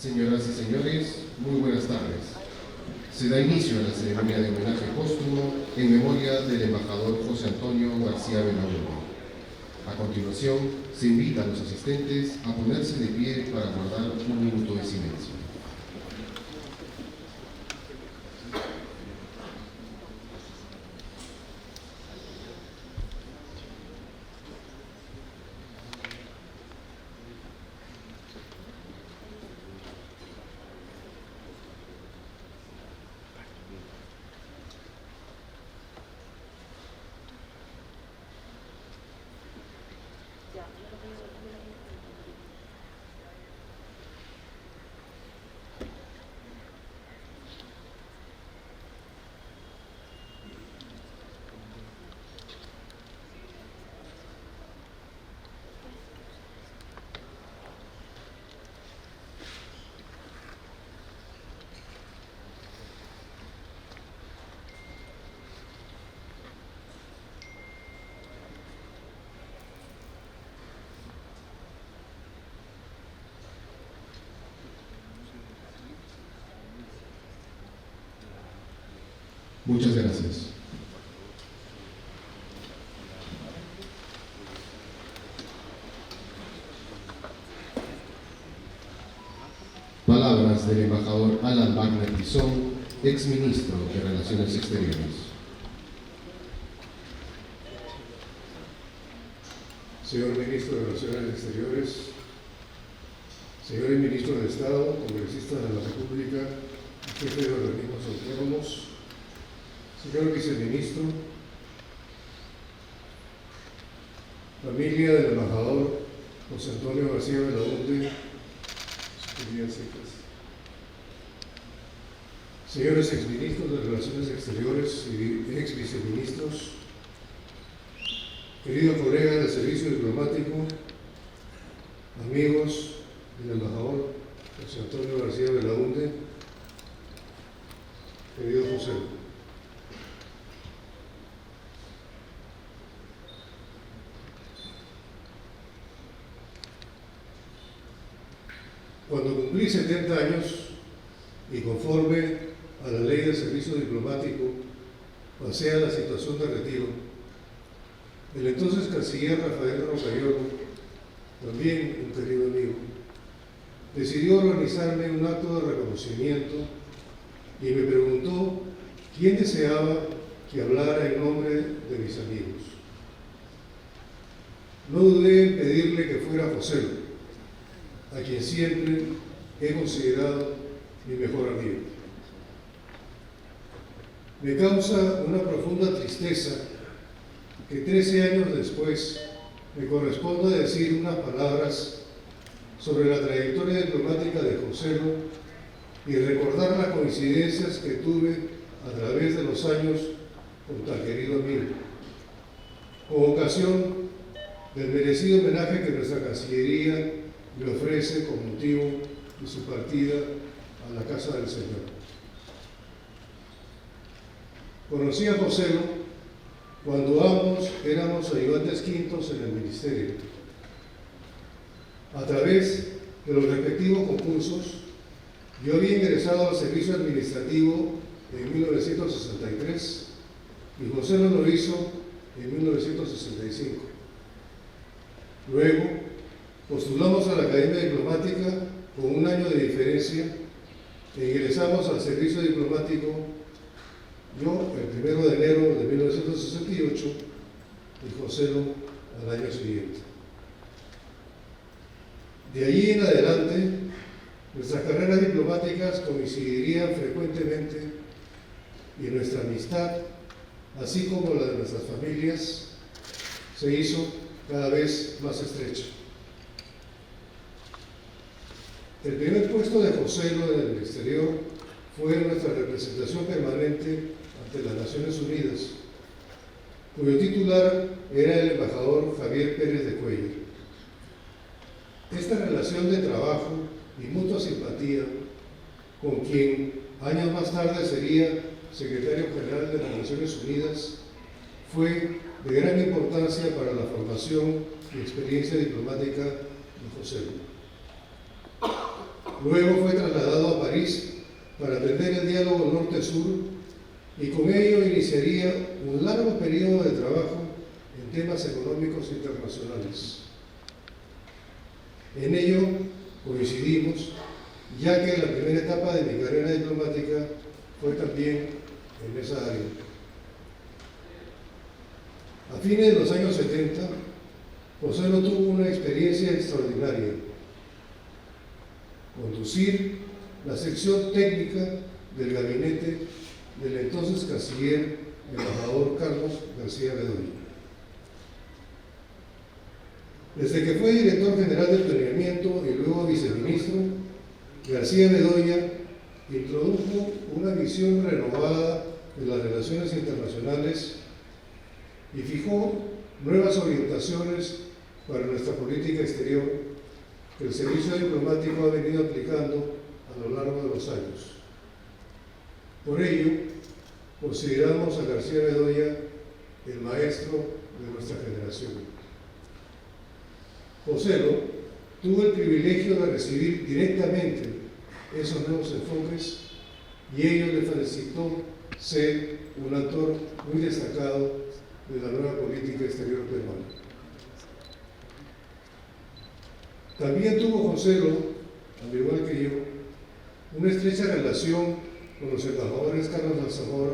Señoras y señores, muy buenas tardes. Se da inicio a la ceremonia de homenaje póstumo en memoria del embajador José Antonio García Belaúnde. A continuación, se invita a los asistentes a ponerse de pie para guardar un minuto de silencio. Muchas gracias. Palabras del embajador Alan Wagner Tizón, exministro de Relaciones Exteriores. Señor Ministro de Relaciones Exteriores, señores Ministros de Estado, congresistas de la República, jefe de organismos autónomos, señor Viceministro, familia del embajador José Antonio García Belaúnde, señores exministros de Relaciones Exteriores y exviceministros, querido colega del Servicio Diplomático, amigos del embajador José Antonio García Belaúnde, querido José. Cuando cumplí 70 años y conforme a la ley del servicio diplomático pasé a la situación de retiro, el entonces canciller Rafael Rocayolo, también un querido amigo, decidió organizarme un acto de reconocimiento y me preguntó quién deseaba que hablara en nombre de mis amigos. No dudé en pedirle que fuera José, a quien siempre he considerado mi mejor amigo. Me causa una profunda tristeza que 13 años después me corresponda decir unas palabras sobre la trayectoria diplomática de José y recordar las coincidencias que tuve a través de los años con tan querido amigo, con ocasión del merecido homenaje que nuestra Cancillería le ofrece con motivo de su partida a la Casa del Señor. Conocí a José cuando ambos éramos ayudantes quintos en el ministerio. A través de los respectivos concursos, yo había ingresado al servicio administrativo en 1963 y José lo hizo en 1965. Luego, postulamos a la Academia Diplomática con un año de diferencia e ingresamos al servicio diplomático, yo el 1 de enero de 1968 y José al año siguiente. De allí en adelante, nuestras carreras diplomáticas coincidirían frecuentemente y nuestra amistad, así como la de nuestras familias, se hizo cada vez más estrecha. El primer puesto de José en el exterior fue nuestra representación permanente ante las Naciones Unidas, cuyo titular era el embajador Javier Pérez de Cuellar. Esta relación de trabajo y mutua simpatía, con quien años más tarde sería secretario general de las Naciones Unidas, fue de gran importancia para la formación y experiencia diplomática de José. Luego fue trasladado a París para atender el diálogo norte-sur y con ello iniciaría un largo periodo de trabajo en temas económicos internacionales. En ello coincidimos, ya que la primera etapa de mi carrera diplomática fue también en esa área. A fines de los años 70, Joselo tuvo una experiencia extraordinaria: conducir la sección técnica del gabinete del entonces canciller embajador Carlos García Bedoya. Desde que fue director general del planeamiento y luego viceministro, García Bedoya introdujo una visión renovada de las relaciones internacionales y fijó nuevas orientaciones para nuestra política exterior que el servicio diplomático ha venido aplicando a lo largo de los años. Por ello, consideramos a García Bedoya el maestro de nuestra generación. Joselo tuvo el privilegio de recibir directamente esos nuevos enfoques y ello le facilitó ser un actor muy destacado de la nueva política exterior peruana. También tuvo Joselo, al igual que yo, una estrecha relación con los embajadores Carlos Alzamora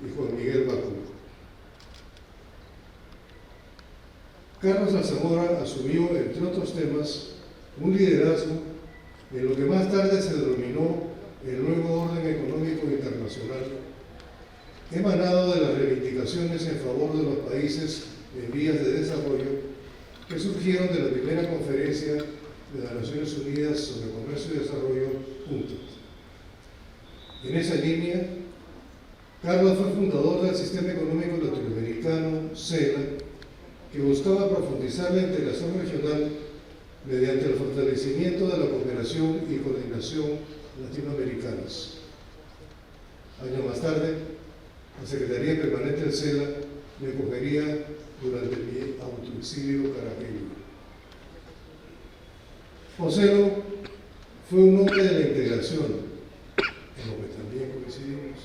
y Juan Miguel Bacú. Carlos Alzamora asumió, entre otros temas, un liderazgo en lo que más tarde se denominó el nuevo orden económico internacional, emanado de las reivindicaciones en favor de los países en vías de desarrollo que surgieron de la primera conferencia de las Naciones Unidas sobre Comercio y Desarrollo juntos. En esa línea, Carlos fue fundador del Sistema Económico Latinoamericano, CELA, que buscaba profundizar la integración regional mediante el fortalecimiento de la cooperación y coordinación latinoamericanas. Años más tarde, la Secretaría Permanente del CELA me acogería durante mi autoexilio caraqueño. Joselo fue un hombre de la integración, en lo que también coincidimos.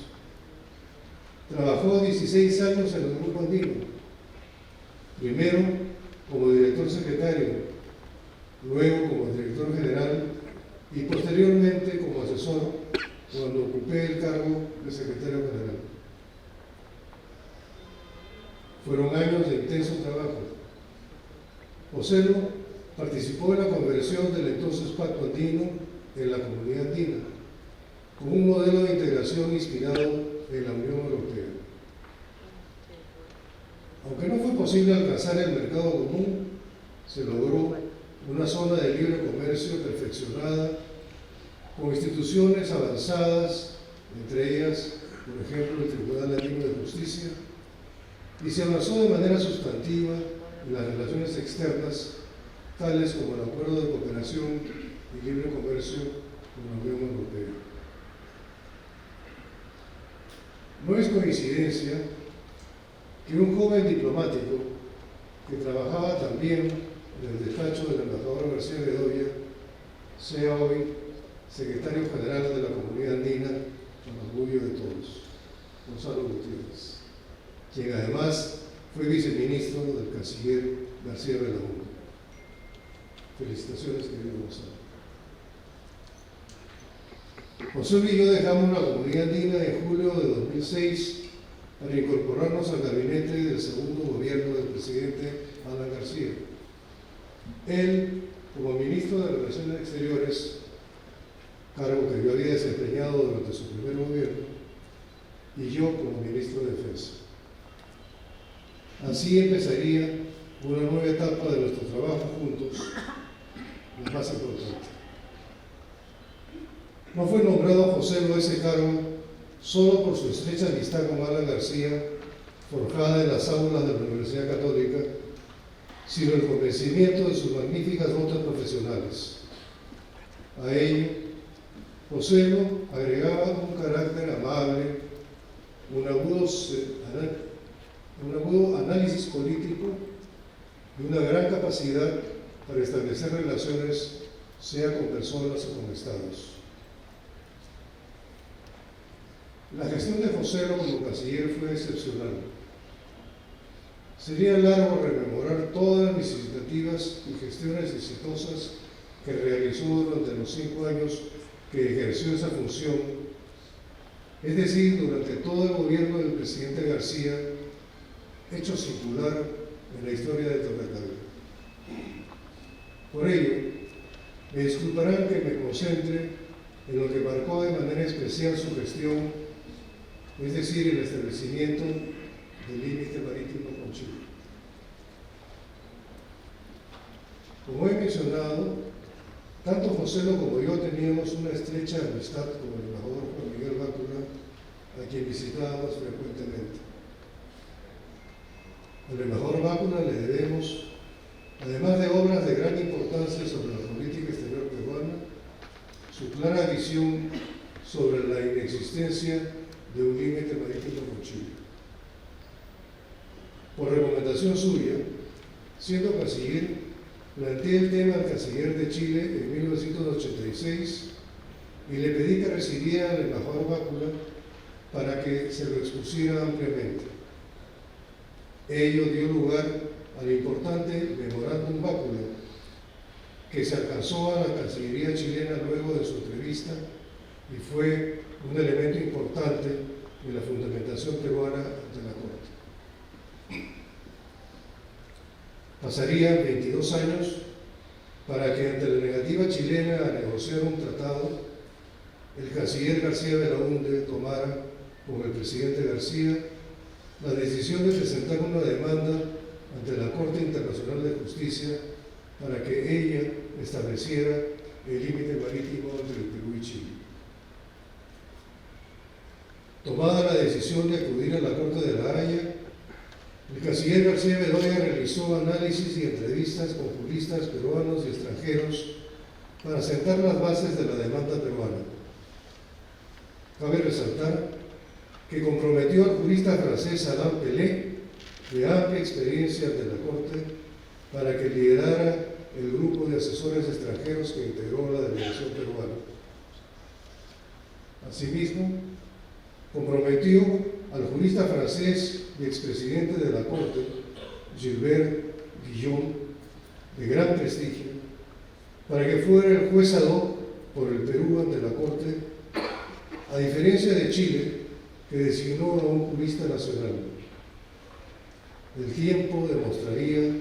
Trabajó 16 años en el Grupo Andino, primero como director secretario, luego como director general y posteriormente como asesor cuando ocupé el cargo de secretario general. Fueron años de intenso trabajo. Joselo participó en la conversión del entonces Pacto Andino en la Comunidad Andina, con un modelo de integración inspirado en la Unión Europea. Aunque no fue posible alcanzar el mercado común, se logró una zona de libre comercio perfeccionada, con instituciones avanzadas, entre ellas, por ejemplo, el Tribunal Andino de Justicia, y se avanzó de manera sustantiva en las relaciones externas, tales como el Acuerdo de Cooperación y Libre Comercio con la Unión Europea. No es coincidencia que un joven diplomático que trabajaba también en el despacho del embajador García Bedoya sea hoy secretario general de la Comunidad Andina, con orgullo de todos, Gonzalo Gutiérrez, quien además fue viceministro del canciller García Belaúnde. Felicitaciones, querido Gonzalo. José y yo dejamos la Comunidad Andina en julio de 2006 para incorporarnos al gabinete del segundo gobierno del presidente Alan García. Él, como ministro de Relaciones Exteriores, cargo que yo había desempeñado durante su primer gobierno, y yo como ministro de Defensa. Así empezaría una nueva etapa de nuestro trabajo juntos, la más importante. No fue nombrado Joselo a ese cargo solo por su estrecha amistad con Alan García, forjada en las aulas de la Universidad Católica, sino el convencimiento de sus magníficas dotes profesionales. A ello, Joselo agregaba un carácter amable, un agudo análisis político y una gran capacidad para establecer relaciones sea con personas o con estados. La gestión de Joselo como canciller fue excepcional. Sería largo rememorar todas las iniciativas y gestiones exitosas que realizó durante los 5 años que ejerció esa función, es decir, durante todo el gobierno del presidente García, hecho singular en la historia de Torrecabel. Por ello, me disculparán que me concentre en lo que marcó de manera especial su gestión, es decir, el establecimiento del límite marítimo con Chile. Como he mencionado, tanto Joselo como yo teníamos una estrecha amistad con el embajador Juan Miguel Bácula, a quien visitábamos frecuentemente. Al embajador Bácula le debemos, además de obras de gran importancia sobre la política exterior peruana, su clara visión sobre la inexistencia de un límite marítimo con Chile. Por recomendación suya, siendo canciller, planteé el tema al canciller de Chile en 1986 y le pedí que recibiera al embajador Bácula para que se lo expusiera ampliamente. Ello dio lugar al importante memorándum Bácula, que se alcanzó a la Cancillería chilena luego de su entrevista y fue un elemento importante de la fundamentación peruana ante la Corte. Pasarían 22 años para que, ante la negativa chilena a negociar un tratado, el canciller García Belaúnde tomara, con el presidente García, la decisión de presentar una demanda ante la Corte Internacional de Justicia para que ella estableciera el límite marítimo entre el Perú y Chile. Tomada la decisión de acudir a la Corte de La Haya, el canciller García Bedoya realizó análisis y entrevistas con juristas peruanos y extranjeros para sentar las bases de la demanda peruana. Cabe resaltar que comprometió al jurista francés Alain Pelé, de amplia experiencia ante la Corte, para que liderara el grupo de asesores extranjeros que integró la delegación peruana. Asimismo, comprometió al jurista francés y expresidente de la Corte, Gilbert Guillaume, de gran prestigio, para que fuera el juez ad hoc por el Perú ante la Corte, a diferencia de Chile, que designó a un jurista nacional. El tiempo demostraría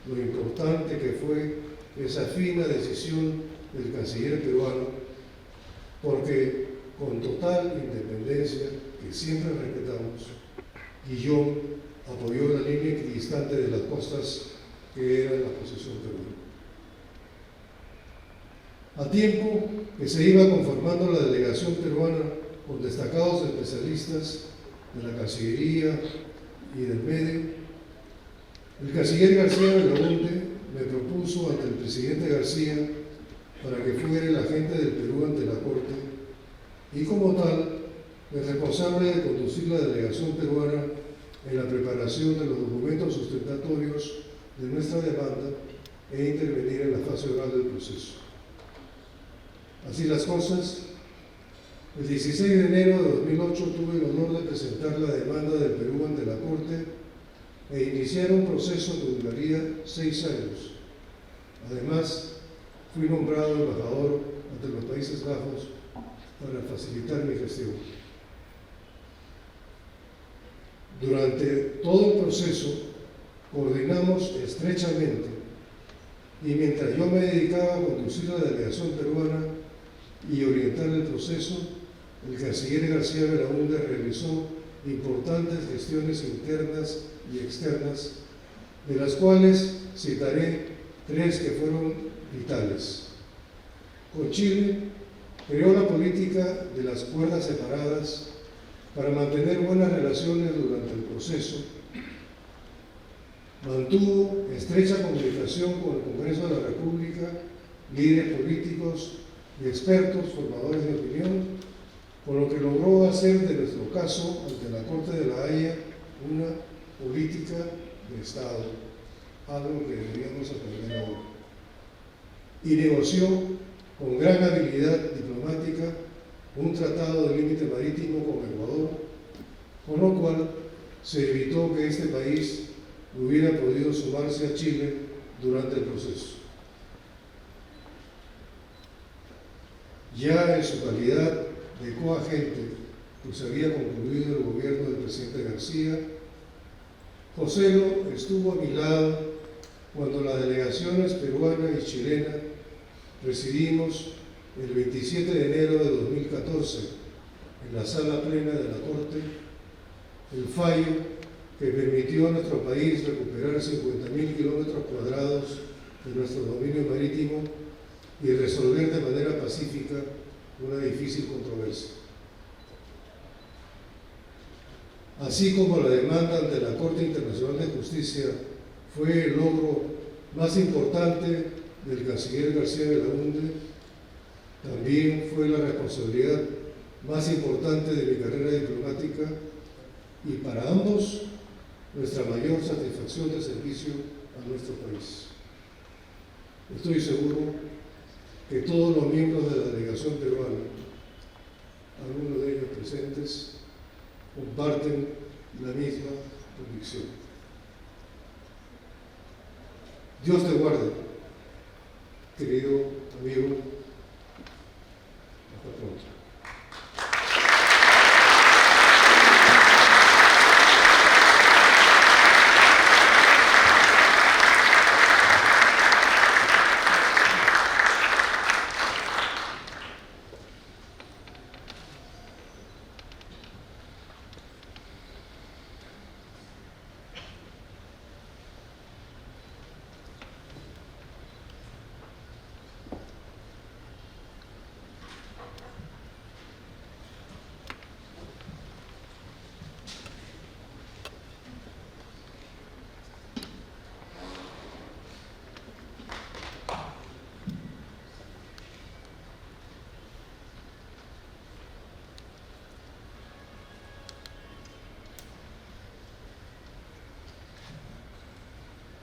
lo importante que fue esa fina decisión del canciller peruano, porque con total independencia, que siempre respetamos, Guillaume apoyó la línea equidistante de las costas que era la posesión peruana. A tiempo que se iba conformando la delegación peruana con destacados especialistas de la Cancillería y del medio, el canciller García Belaúnde me propuso ante el presidente García para que fuera el agente del Perú ante la Corte y, como tal, el responsable de conducir la delegación peruana en la preparación de los documentos sustentatorios de nuestra demanda e intervenir en la fase oral del proceso. Así las cosas, el 16 de enero de 2008 tuve el honor de presentar la demanda del Perú ante la Corte e iniciar un proceso que duraría 6 años. Además, fui nombrado embajador ante los Países Bajos para facilitar mi gestión. Durante todo el proceso coordinamos estrechamente y mientras yo me dedicaba a conducir la delegación peruana y orientar el proceso, el canciller García Belaúnde realizó importantes gestiones internas y externas, de las cuales citaré 3 que fueron vitales. Con Chile, creó la política de las cuerdas separadas para mantener buenas relaciones durante el proceso. Mantuvo estrecha comunicación con el Congreso de la República, líderes políticos y expertos formadores de opinión, con lo que logró hacer de nuestro caso ante la Corte de La Haya una política de Estado, algo que deberíamos aprender ahora. y negoció con gran habilidad diplomática un tratado de límite marítimo con Ecuador, con lo cual se evitó que este país hubiera podido sumarse a Chile durante el proceso. Ya en su calidad de coagente, pues había concluido el gobierno del presidente García, Joselo estuvo a mi lado cuando las delegaciones peruana y chilena recibimos el 27 de enero de 2014 en la sala plena de la Corte el fallo que permitió a nuestro país recuperar 50.000 kilómetros cuadrados de nuestro dominio marítimo y resolver de manera pacífica una difícil controversia. Así como la demanda ante la Corte Internacional de Justicia fue el logro más importante del canciller García Belaúnde, también fue la responsabilidad más importante de mi carrera diplomática y para ambos nuestra mayor satisfacción de servicio a nuestro país. Estoy seguro que todos los miembros de la delegación peruana, algunos de ellos presentes, comparten la misma convicción. Dios te guarde, querido amigo. Hasta pronto.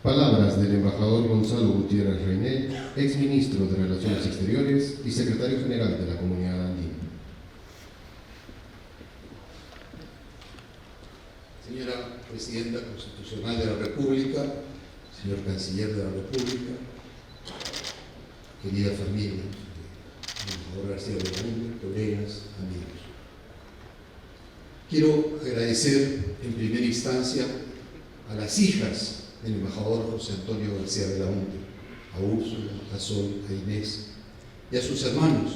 Palabras del embajador Gonzalo Gutiérrez Reynel, exministro de Relaciones Exteriores y secretario general de la Comunidad Andina. Señora Presidenta Constitucional de la República, señor Canciller de la República, querida familia del embajador García Belaúnde, colegas, amigos. Quiero agradecer en primera instancia a las hijas del embajador José Antonio García Belaúnde, a Úrsula, a Sol, a Inés, y a sus hermanos,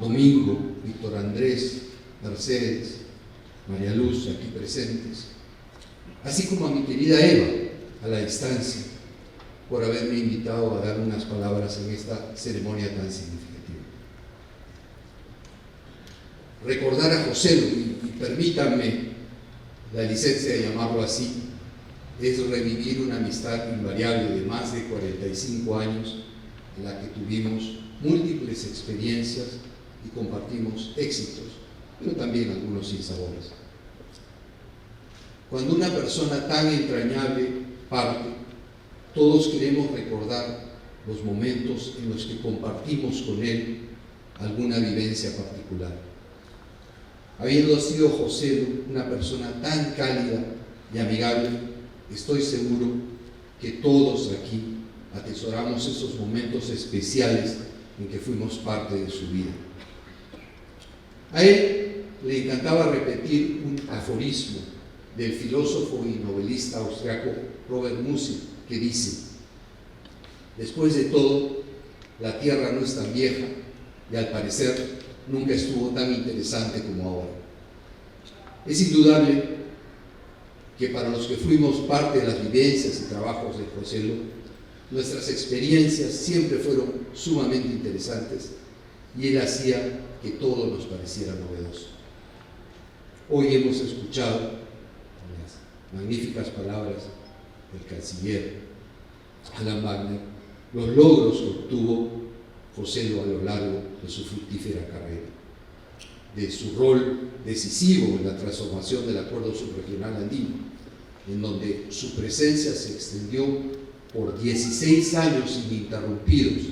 Domingo, Víctor Andrés, Mercedes, María Luz, aquí presentes, así como a mi querida Eva, a la distancia, por haberme invitado a dar unas palabras en esta ceremonia tan significativa. Recordar a Joselo, y permítanme la licencia de llamarlo así, es revivir una amistad invariable de más de 45 años en la que tuvimos múltiples experiencias y compartimos éxitos, pero también algunos sinsabores. Cuando una persona tan entrañable parte, todos queremos recordar los momentos en los que compartimos con él alguna vivencia particular. Habiendo sido José una persona tan cálida y amigable, estoy seguro que todos aquí atesoramos esos momentos especiales en que fuimos parte de su vida. A él le encantaba repetir un aforismo del filósofo y novelista austriaco Robert Musil, que dice: después de todo, la tierra no es tan vieja y al parecer nunca estuvo tan interesante como ahora. Es indudable que para los que fuimos parte de las vivencias y trabajos de Joselo, nuestras experiencias siempre fueron sumamente interesantes y él hacía que todo nos pareciera novedoso. Hoy hemos escuchado las magníficas palabras del canciller Alan Wagner, los logros que obtuvo Joselo a lo largo de su fructífera carrera, de su rol decisivo en la transformación del Acuerdo Subregional Andino, en donde su presencia se extendió por 16 años ininterrumpidos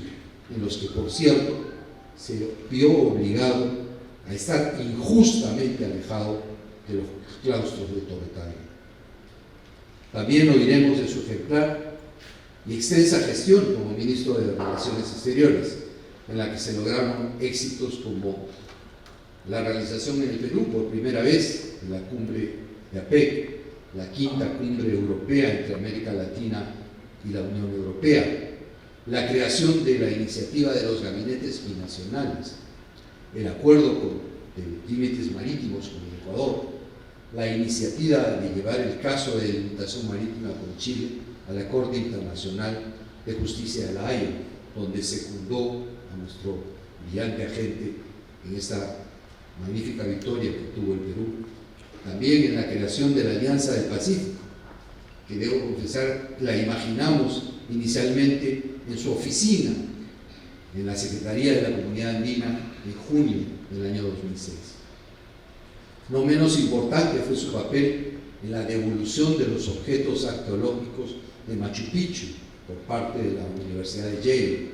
en los que, por cierto, se vio obligado a estar injustamente alejado de los claustros de Torre Tagle. También oiremos de su ejemplar y extensa gestión como ministro de Relaciones Exteriores, en la que se lograron éxitos como la realización en el Perú por primera vez de la cumbre de APEC, la quinta cumbre europea entre América Latina y la Unión Europea, la creación de la iniciativa de los gabinetes binacionales, el acuerdo de límites marítimos con el Ecuador, la iniciativa de llevar el caso de delimitación marítima con Chile a la Corte Internacional de Justicia de La Haya, donde secundó a nuestro brillante agente en esta magnífica victoria que tuvo el Perú. También en la creación de la Alianza del Pacífico, que debo confesar, la imaginamos inicialmente en su oficina, en la Secretaría de la Comunidad Andina, en junio del año 2006. No menos importante fue su papel en la devolución de los objetos arqueológicos de Machu Picchu por parte de la Universidad de Yale,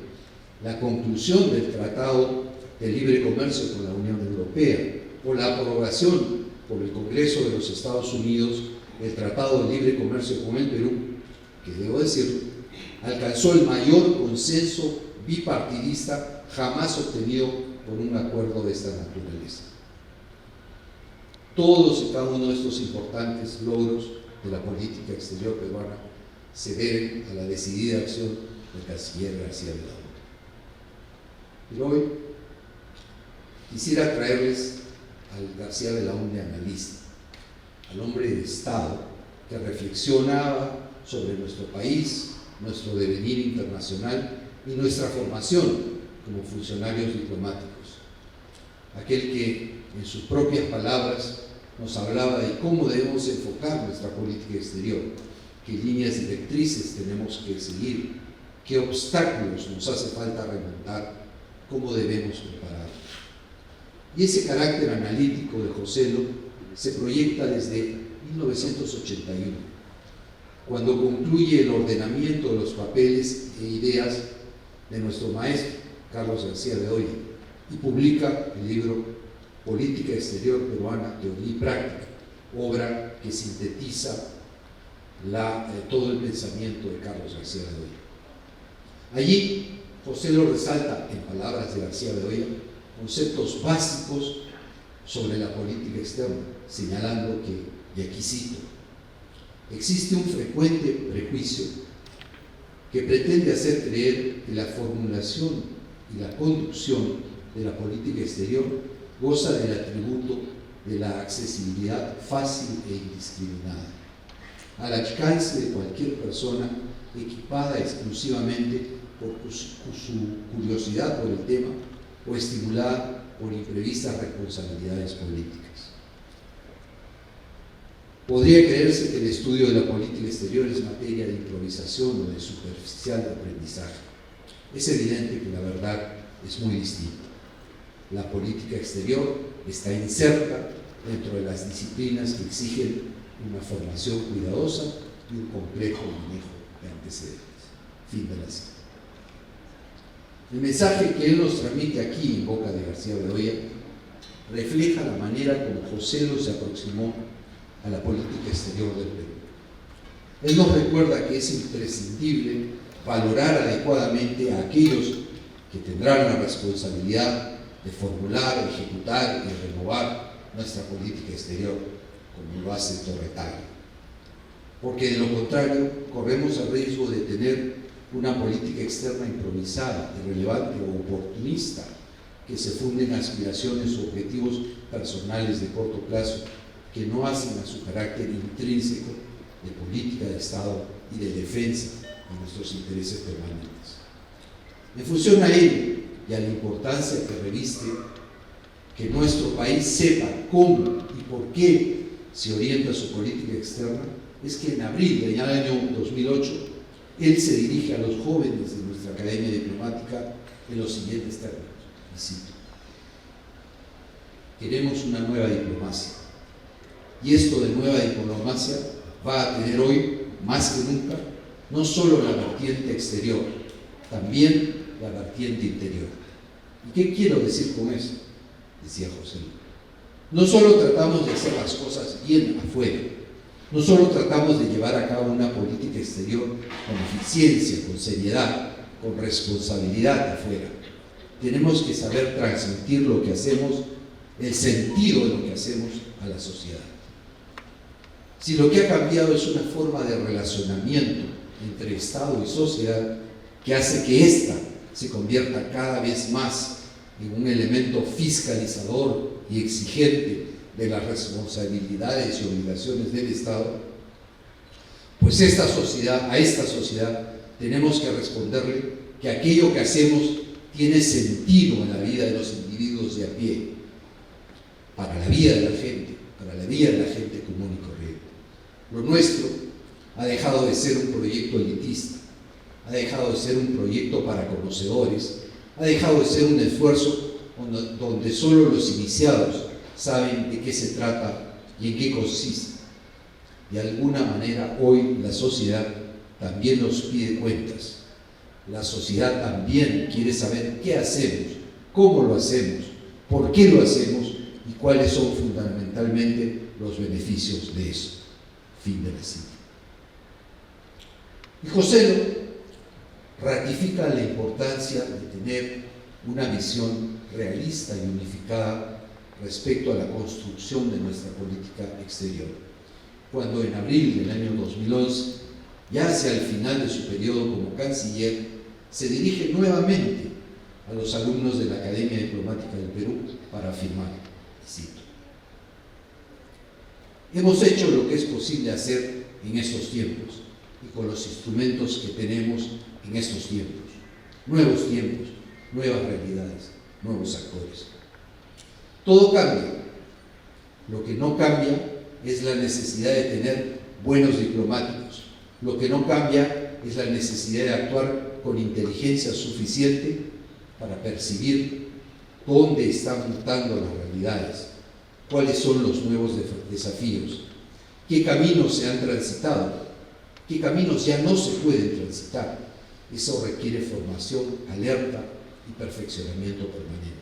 la conclusión del Tratado de Libre Comercio con la Unión Europea, o la aprobación por el Congreso de los Estados Unidos del Tratado de Libre Comercio con el Perú, que debo decir, alcanzó el mayor consenso bipartidista jamás obtenido por un acuerdo de esta naturaleza. Todos y cada uno de estos importantes logros de la política exterior peruana se deben a la decidida acción del canciller García Belaúnde. Pero hoy quisiera traerles al García Belaúnde analista, al hombre de Estado que reflexionaba sobre nuestro país, nuestro devenir internacional y nuestra formación como funcionarios diplomáticos. Aquel que, en sus propias palabras, nos hablaba de cómo debemos enfocar nuestra política exterior, qué líneas directrices tenemos que seguir, qué obstáculos nos hace falta remontar, cómo debemos prepararnos. Y ese carácter analítico de José Lo se proyecta desde 1981, cuando concluye el ordenamiento de los papeles e ideas de nuestro maestro, Carlos García Bedoya, y publica el libro Política Exterior Peruana, Teoría y Práctica, obra que sintetiza todo el pensamiento de Carlos García Bedoya. Allí, José Lo resalta, en palabras de García Bedoya, conceptos básicos sobre la política externa, señalando que, y aquí cito, existe un frecuente prejuicio que pretende hacer creer que la formulación y la conducción de la política exterior goza del atributo de la accesibilidad fácil e indiscriminada, al alcance de cualquier persona equipada exclusivamente por su curiosidad por el tema o estimulada por imprevistas responsabilidades políticas. Podría creerse que el estudio de la política exterior es materia de improvisación o de superficial aprendizaje. Es evidente que la verdad es muy distinta. La política exterior está inserta dentro de las disciplinas que exigen una formación cuidadosa y un complejo manejo de antecedentes. Fin de la cita. El mensaje que él nos transmite aquí en boca de García Bedoya refleja la manera como José Lo se aproximó a la política exterior del Perú. Él nos recuerda que es imprescindible valorar adecuadamente a aquellos que tendrán la responsabilidad de formular, ejecutar y renovar nuestra política exterior, como lo hace Torre Tagle. Porque de lo contrario, corremos el riesgo de tener una política externa improvisada, irrelevante o oportunista, que se funde en aspiraciones o objetivos personales de corto plazo que no hacen a su carácter intrínseco de política de Estado y de defensa de nuestros intereses permanentes. En función a ello y a la importancia que reviste que nuestro país sepa cómo y por qué se orienta su política externa, es que en abril del año 2008 él se dirige a los jóvenes de nuestra Academia Diplomática en los siguientes términos, y cito: queremos una nueva diplomacia, y esto de nueva diplomacia va a tener hoy, más que nunca, no solo la vertiente exterior, también la vertiente interior. ¿Y qué quiero decir con eso? Decía José. No solo tratamos de hacer las cosas bien afuera, no solo tratamos de llevar a cabo una política exterior con eficiencia, con seriedad, con responsabilidad afuera. Tenemos que saber transmitir lo que hacemos, el sentido de lo que hacemos a la sociedad. Si lo que ha cambiado es una forma de relacionamiento entre Estado y sociedad que hace que ésta se convierta cada vez más en un elemento fiscalizador y exigente de las responsabilidades y obligaciones del Estado, pues a esta sociedad tenemos que responderle que aquello que hacemos tiene sentido en la vida de los individuos de a pie, para la vida de la gente, para la vida de la gente común y corriente. Lo nuestro ha dejado de ser un proyecto elitista, ha dejado de ser un proyecto para conocedores, ha dejado de ser un esfuerzo donde solo los iniciados saben de qué se trata y en qué consiste. De alguna manera hoy la sociedad también nos pide cuentas. La sociedad también quiere saber qué hacemos, cómo lo hacemos, por qué lo hacemos y cuáles son fundamentalmente los beneficios de eso. Fin de la cita. Y José ratifica la importancia de tener una visión realista y unificada respecto a la construcción de nuestra política exterior. Cuando en abril del año 2011, ya hacia el final de su periodo como canciller, se dirige nuevamente a los alumnos de la Academia Diplomática del Perú para afirmar, cito: hemos hecho lo que es posible hacer en estos tiempos y con los instrumentos que tenemos en estos tiempos, nuevas realidades, nuevos actores. Todo cambia. Lo que no cambia es la necesidad de tener buenos diplomáticos. Lo que no cambia es la necesidad de actuar con inteligencia suficiente para percibir dónde están mutando las realidades, cuáles son los nuevos desafíos, qué caminos se han transitado, qué caminos ya no se pueden transitar. Eso requiere formación, alerta y perfeccionamiento permanente.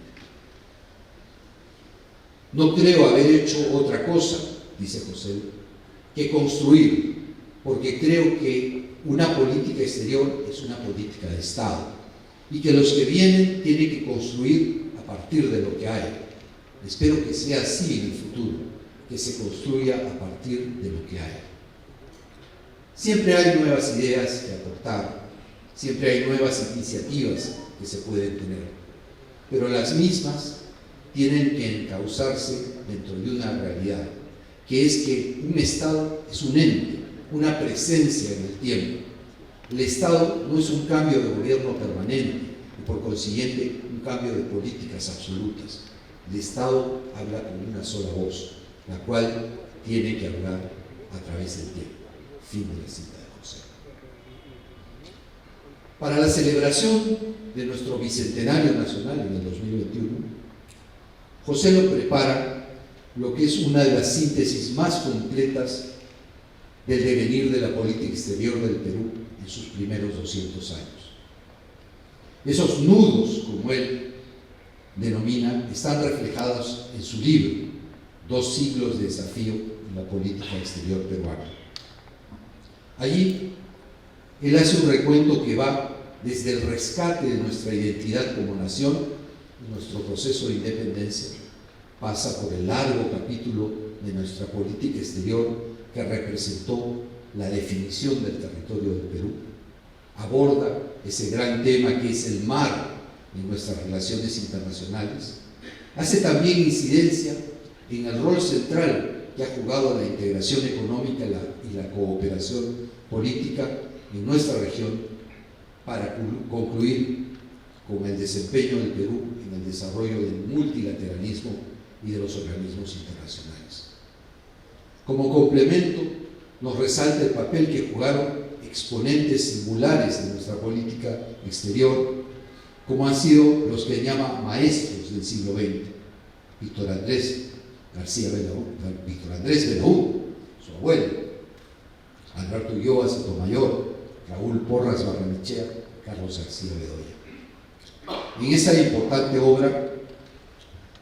No creo haber hecho otra cosa, dice José, que construir, porque creo que una política exterior es una política de Estado y que los que vienen tienen que construir a partir de lo que hay. Espero que sea así en el futuro, que se construya a partir de lo que hay. Siempre hay nuevas ideas que aportar, siempre hay nuevas iniciativas que se pueden tener, pero las mismas tienen que encauzarse dentro de una realidad, que es que un Estado es un ente, una presencia en el tiempo. El Estado no es un cambio de gobierno permanente y por consiguiente un cambio de políticas absolutas. El Estado habla con una sola voz, la cual tiene que hablar a través del tiempo. Fin de la cita de José. Para la celebración de nuestro Bicentenario Nacional en el 2021, José lo prepara lo que es una de las síntesis más completas del devenir de la política exterior del Perú en sus primeros 200 años. Esos nudos, como él denomina, están reflejados en su libro, 2 siglos de desafío en la política exterior peruana. Allí, él hace un recuento que va desde el rescate de nuestra identidad como nación y nuestro proceso de independencia, pasa por el largo capítulo de nuestra política exterior que representó la definición del territorio del Perú, aborda ese gran tema que es el mar en nuestras relaciones internacionales, hace también incidencia en el rol central que ha jugado la integración económica y la cooperación política en nuestra región para concluir con el desempeño del Perú en el desarrollo del multilateralismo y de los organismos internacionales. Como complemento, nos resalta el papel que jugaron exponentes singulares de nuestra política exterior, como han sido los que llama maestros del siglo XX, Víctor Andrés Belaúnde, su abuelo, Alberto Ulloa Sotomayor, Raúl Porras Barrenechea, Carlos García Bedoya. En esta importante obra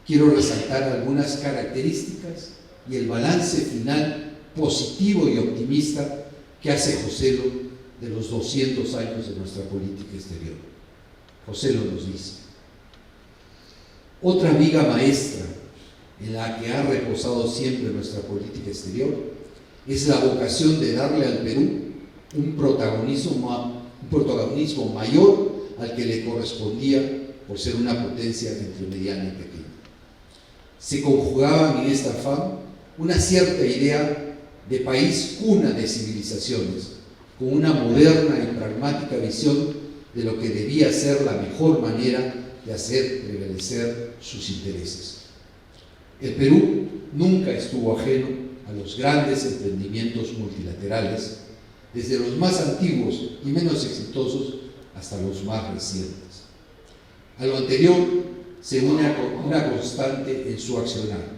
quiero resaltar algunas características y el balance final positivo y optimista que hace Joselo de los 200 años de nuestra política exterior. Joselo nos dice: otra viga maestra en la que ha reposado siempre nuestra política exterior es la vocación de darle al Perú un protagonismo mayor al que le correspondía por ser una potencia entre mediana y pequeña. Se conjugaban en esta afán una cierta idea de país cuna de civilizaciones, con una moderna y pragmática visión de lo que debía ser la mejor manera de hacer prevalecer sus intereses. El Perú nunca estuvo ajeno a los grandes emprendimientos multilaterales, desde los más antiguos y menos exitosos hasta los más recientes. A lo anterior se une una constante en su accionar,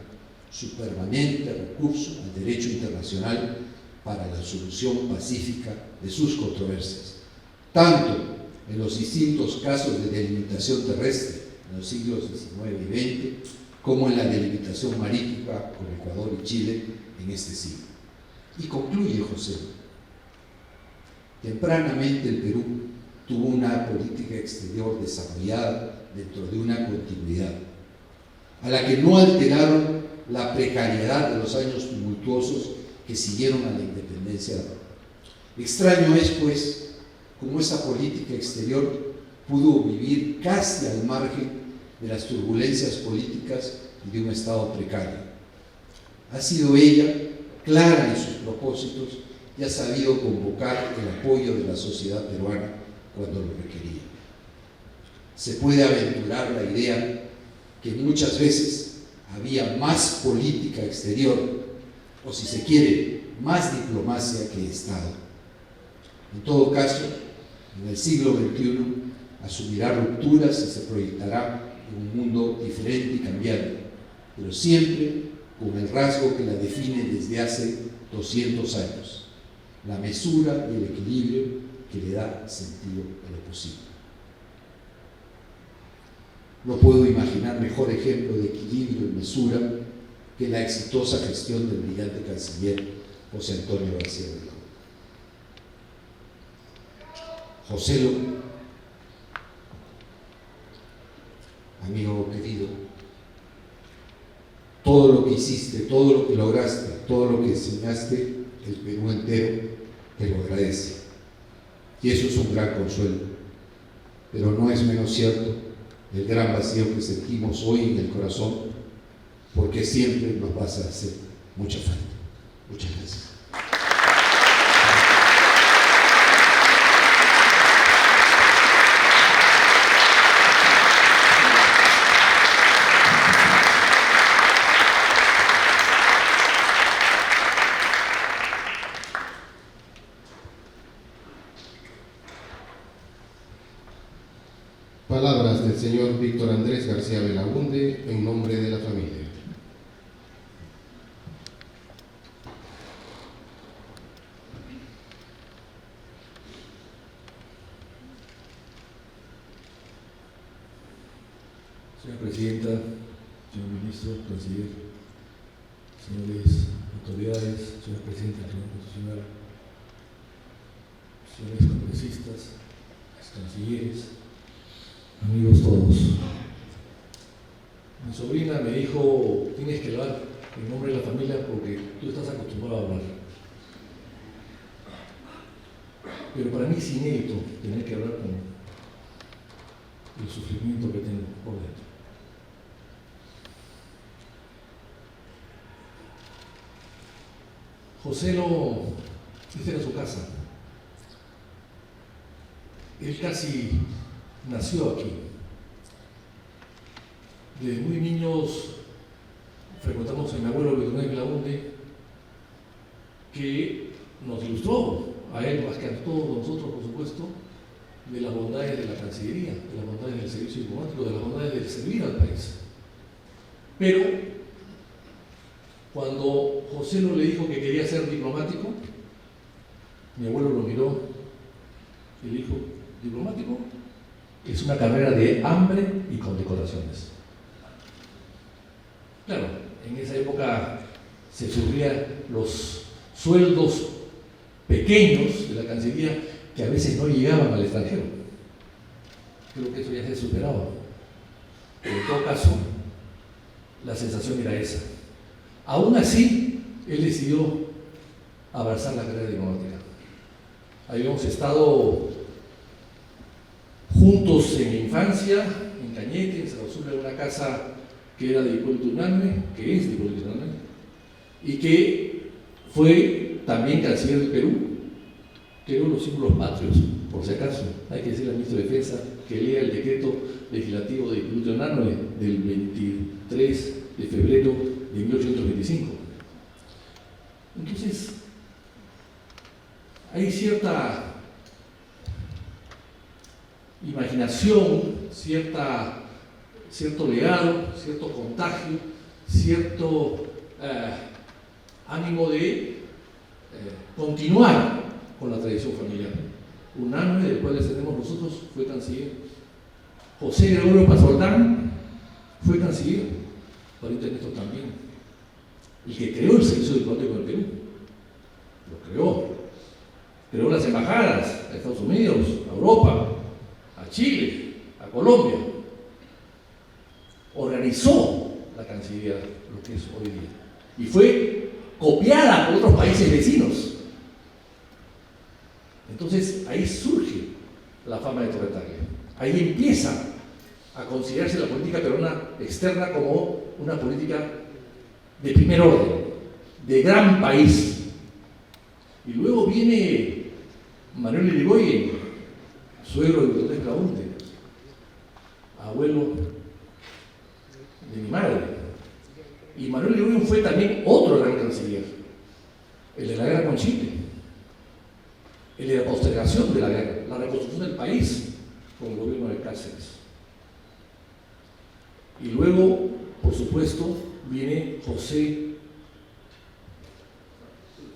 su permanente recurso al derecho internacional para la solución pacífica de sus controversias, tanto en los distintos casos de delimitación terrestre en los siglos XIX y XX, como en la delimitación marítima con Ecuador y Chile en este siglo. Y concluye José: tempranamente el Perú tuvo una política exterior desarrollada dentro de una continuidad, a la que no alteraron la precariedad de los años tumultuosos que siguieron a la independencia. Extraño es, pues, cómo esa política exterior pudo vivir casi al margen de las turbulencias políticas y de un Estado precario. Ha sido ella clara en sus propósitos y ha sabido convocar el apoyo de la sociedad peruana cuando lo requería. Se puede aventurar la idea que muchas veces había más política exterior, o si se quiere, más diplomacia que Estado. En todo caso, en el siglo XXI asumirá rupturas y se proyectará en un mundo diferente y cambiante, pero siempre con el rasgo que la define desde hace 200 años: la mesura y el equilibrio que le da sentido a lo posible. No puedo imaginar mejor ejemplo de equilibrio y mesura que la exitosa gestión del brillante canciller José Antonio García Belaúnde. Joselo, amigo querido, todo lo que hiciste, todo lo que lograste, todo lo que enseñaste, el Perú entero te lo agradece. Y eso es un gran consuelo. Pero no es menos cierto el gran vacío que sentimos hoy en el corazón, porque siempre nos vas a hacer mucha falta. Muchas gracias. Palabras del señor Víctor Andrés García Belaúnde en nombre de la familia. Señora Presidenta, señor Ministro, Canciller, señores autoridades, señor Presidente del Tribunal Constitucional, señores congresistas, cancilleres, amigos todos. Mi sobrina me dijo: tienes que hablar en nombre de la familia porque tú estás acostumbrado a hablar. Pero para mí es inédito tener que hablar con el sufrimiento que tengo por dentro. Joselo, esta era su casa. Él casi nació aquí. Desde muy niños frecuentamos a mi abuelo Víctor Andrés Belaúnde, que nos ilustró, a él más que a todos nosotros, por supuesto, de las bondades de la Cancillería, de las bondades del servicio diplomático, de las bondades de servir al país. Pero cuando Joselo le dijo que quería ser diplomático, mi abuelo lo miró y le dijo: ¿diplomático? es una carrera de hambre y condecoraciones. Claro, en esa época se sufrían los sueldos pequeños de la Cancillería que a veces no llegaban al extranjero. Creo que eso ya se ha superado. Pero en todo caso, la sensación era esa. Aún así, él decidió abrazar la carrera diplomática. Habíamos estado juntos en la infancia, en Cañete, en San Azul, en una casa que era de Hipólito Unanue, que es de Hipólito Unanue, y que fue también canciller del Perú. Creó los símbolos patrios, por si acaso. Hay que decirle al ministro de Defensa que lea el decreto legislativo de Hipólito Unanue del 23 de febrero de 1825. Entonces, hay cierta imaginación, cierto legado, cierto contagio, cierto ánimo de continuar con la tradición familiar. Unanue, del cual descendemos nosotros, fue canciller. José Gregorio Pazoldán fue canciller. Juanito Ernesto también. El que creó el servicio diplomático del Perú. Lo creó. Creó las embajadas a Estados Unidos, a Europa, a Chile, a Colombia. Organizó la Cancillería, lo que es hoy día. Y fue copiada por otros países vecinos. Entonces ahí surge la fama de Torre Tagle. Ahí empieza a considerarse la política peruana externa como una política de primer orden, de gran país. Y luego viene Manuel Irigoyen, suegro de Bertolt Claunte, abuelo de mi madre. Y Manuel Irigoyen fue también otro gran canciller, el de la guerra con Chile, el de la postergación de la guerra, la reconstrucción del país con el gobierno de Cáceres. Y luego, por supuesto, viene José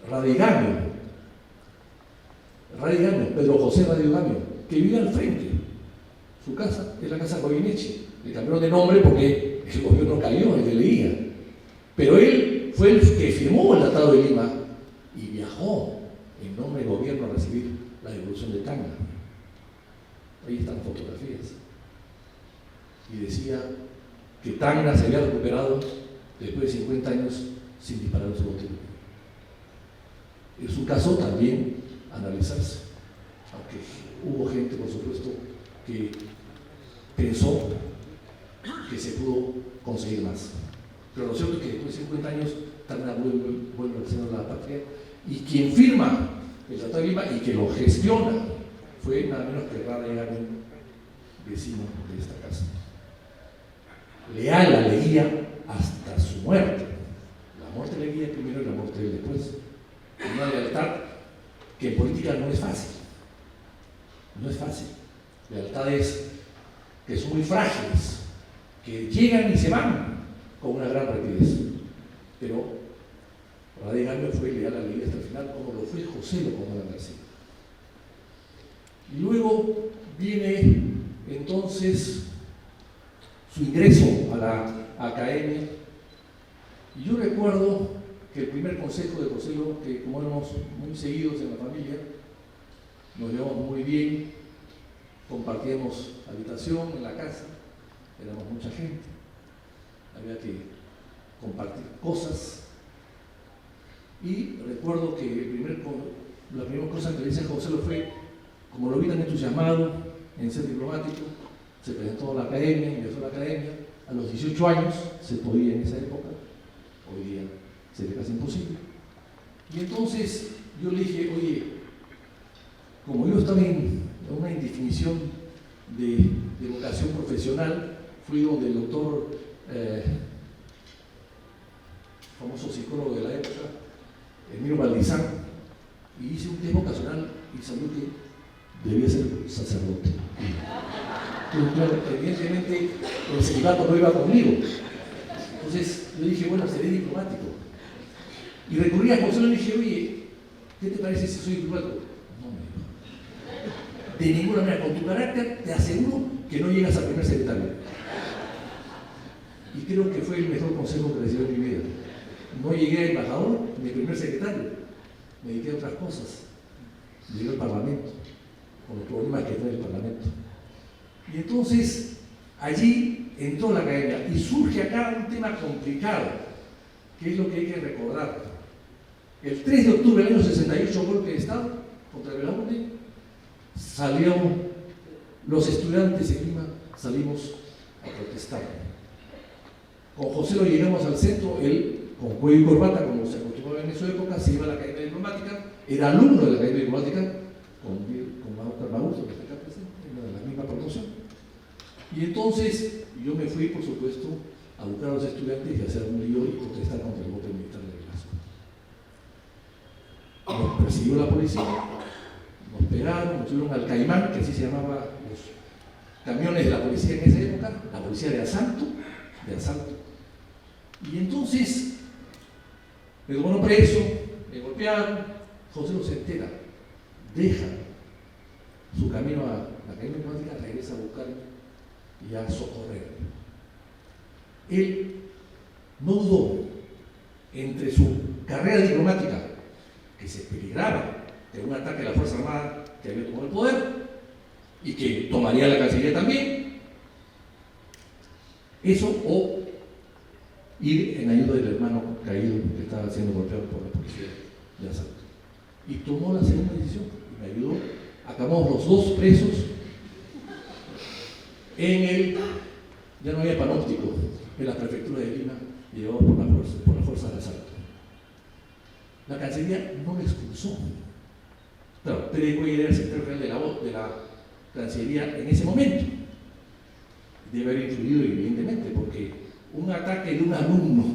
Radigamio, Pedro José Radigamio, que vive al frente. Su casa es la casa Goyeneche. Le cambiaron de nombre porque el gobierno cayó, el que leía. Pero él fue el que firmó el Tratado de Lima y viajó en nombre del gobierno a recibir la devolución de Tacna. Ahí están fotografías. Y decía que Tacna se había recuperado después de 50 años sin disparar en su botín. Es un caso también a analizarse, aunque hubo gente, por supuesto, que pensó que se pudo conseguir más. Pero lo cierto es que después de 50 años Tacna vuelve al seno de la patria, y quien firma el Tratado de Lima y que lo gestiona fue nada menos que Radigamio, vecino de esta casa. Leal a Leguía hasta su muerte. La muerte de Leguía primero y la muerte de él después. Una lealtad que en política no es fácil. No es fácil. Lealtades que son muy frágiles, que llegan y se van con una gran rapidez. Pero Radigamio fue leal a Leguía hasta el final, como lo fue José Locomora García. Y luego viene entonces su ingreso a la academia. Y yo recuerdo que el primer consejo de José Lo, que como éramos muy seguidos en la familia, nos llevamos muy bien, compartíamos habitación en la casa, éramos mucha gente, había que compartir cosas. Y recuerdo que la primera cosa que le hice a José Lo fue, como lo vi tan entusiasmado en ser diplomático, se presentó a la academia, ingresó a la academia. A los 18 años se podía en esa época, hoy día sería casi imposible. Y entonces yo le dije, oye, como yo estaba en una indefinición de vocación profesional, fui donde el doctor, famoso psicólogo de la época, Emilio Valdizán, y hice un test vocacional y salió que debía ser sacerdote. Claro, evidentemente el celibato no iba conmigo. Entonces yo dije, bueno, seré diplomático. Y recurrí a José y le dije, oye, ¿qué te parece si soy diplomático? No, me dijo. De ninguna manera, con tu carácter te aseguro que no llegas a primer secretario. Y creo que fue el mejor consejo que recibí en mi vida. No llegué a embajador ni primer secretario, me dediqué a otras cosas. Llegué al Parlamento, con los problemas que trae el Parlamento. Y entonces, allí entró la academia y surge acá un tema complicado, que es lo que hay que recordar. El 3 de octubre del año 68, golpe de Estado contra Belaúnde, salieron los estudiantes en Lima, salimos a protestar. Con José lo llegamos al centro, él con cuello y corbata, como se acostumbraba en esa época, se iba a la Academia Diplomática, era alumno de la Academia Diplomática, con Mauro Magusto, que está acá presente, era de la misma promoción. Y entonces yo me fui, por supuesto, a buscar a los estudiantes y a hacer un lío y protestar contra el golpe militar de Velasco. Nos persiguió la policía, nos pegaron, nos subieron al Caimán, que así se llamaba los camiones de la policía en esa época, la policía de asalto. Y entonces me tomaron preso, me golpearon. José no se entera, deja su camino a la Academia Diplomática, regresa a buscarme y a socorrerme. Él no dudó, entre su carrera diplomática, que se peligraba de un ataque a la Fuerza Armada que había tomado el poder y que tomaría la Cancillería también, eso o ir en ayuda del hermano caído que estaba siendo golpeado por la policía de asalto. Y tomó la segunda decisión y me ayudó. Acabamos los dos presos ya no había panóptico, en la prefectura de Lima, llevados por la fuerza de asalto. La Cancillería no me expulsó. Claro, Pérez Cuéllar era el secretario general de la Cancillería en ese momento. Debe haber influido evidentemente, porque un ataque de un alumno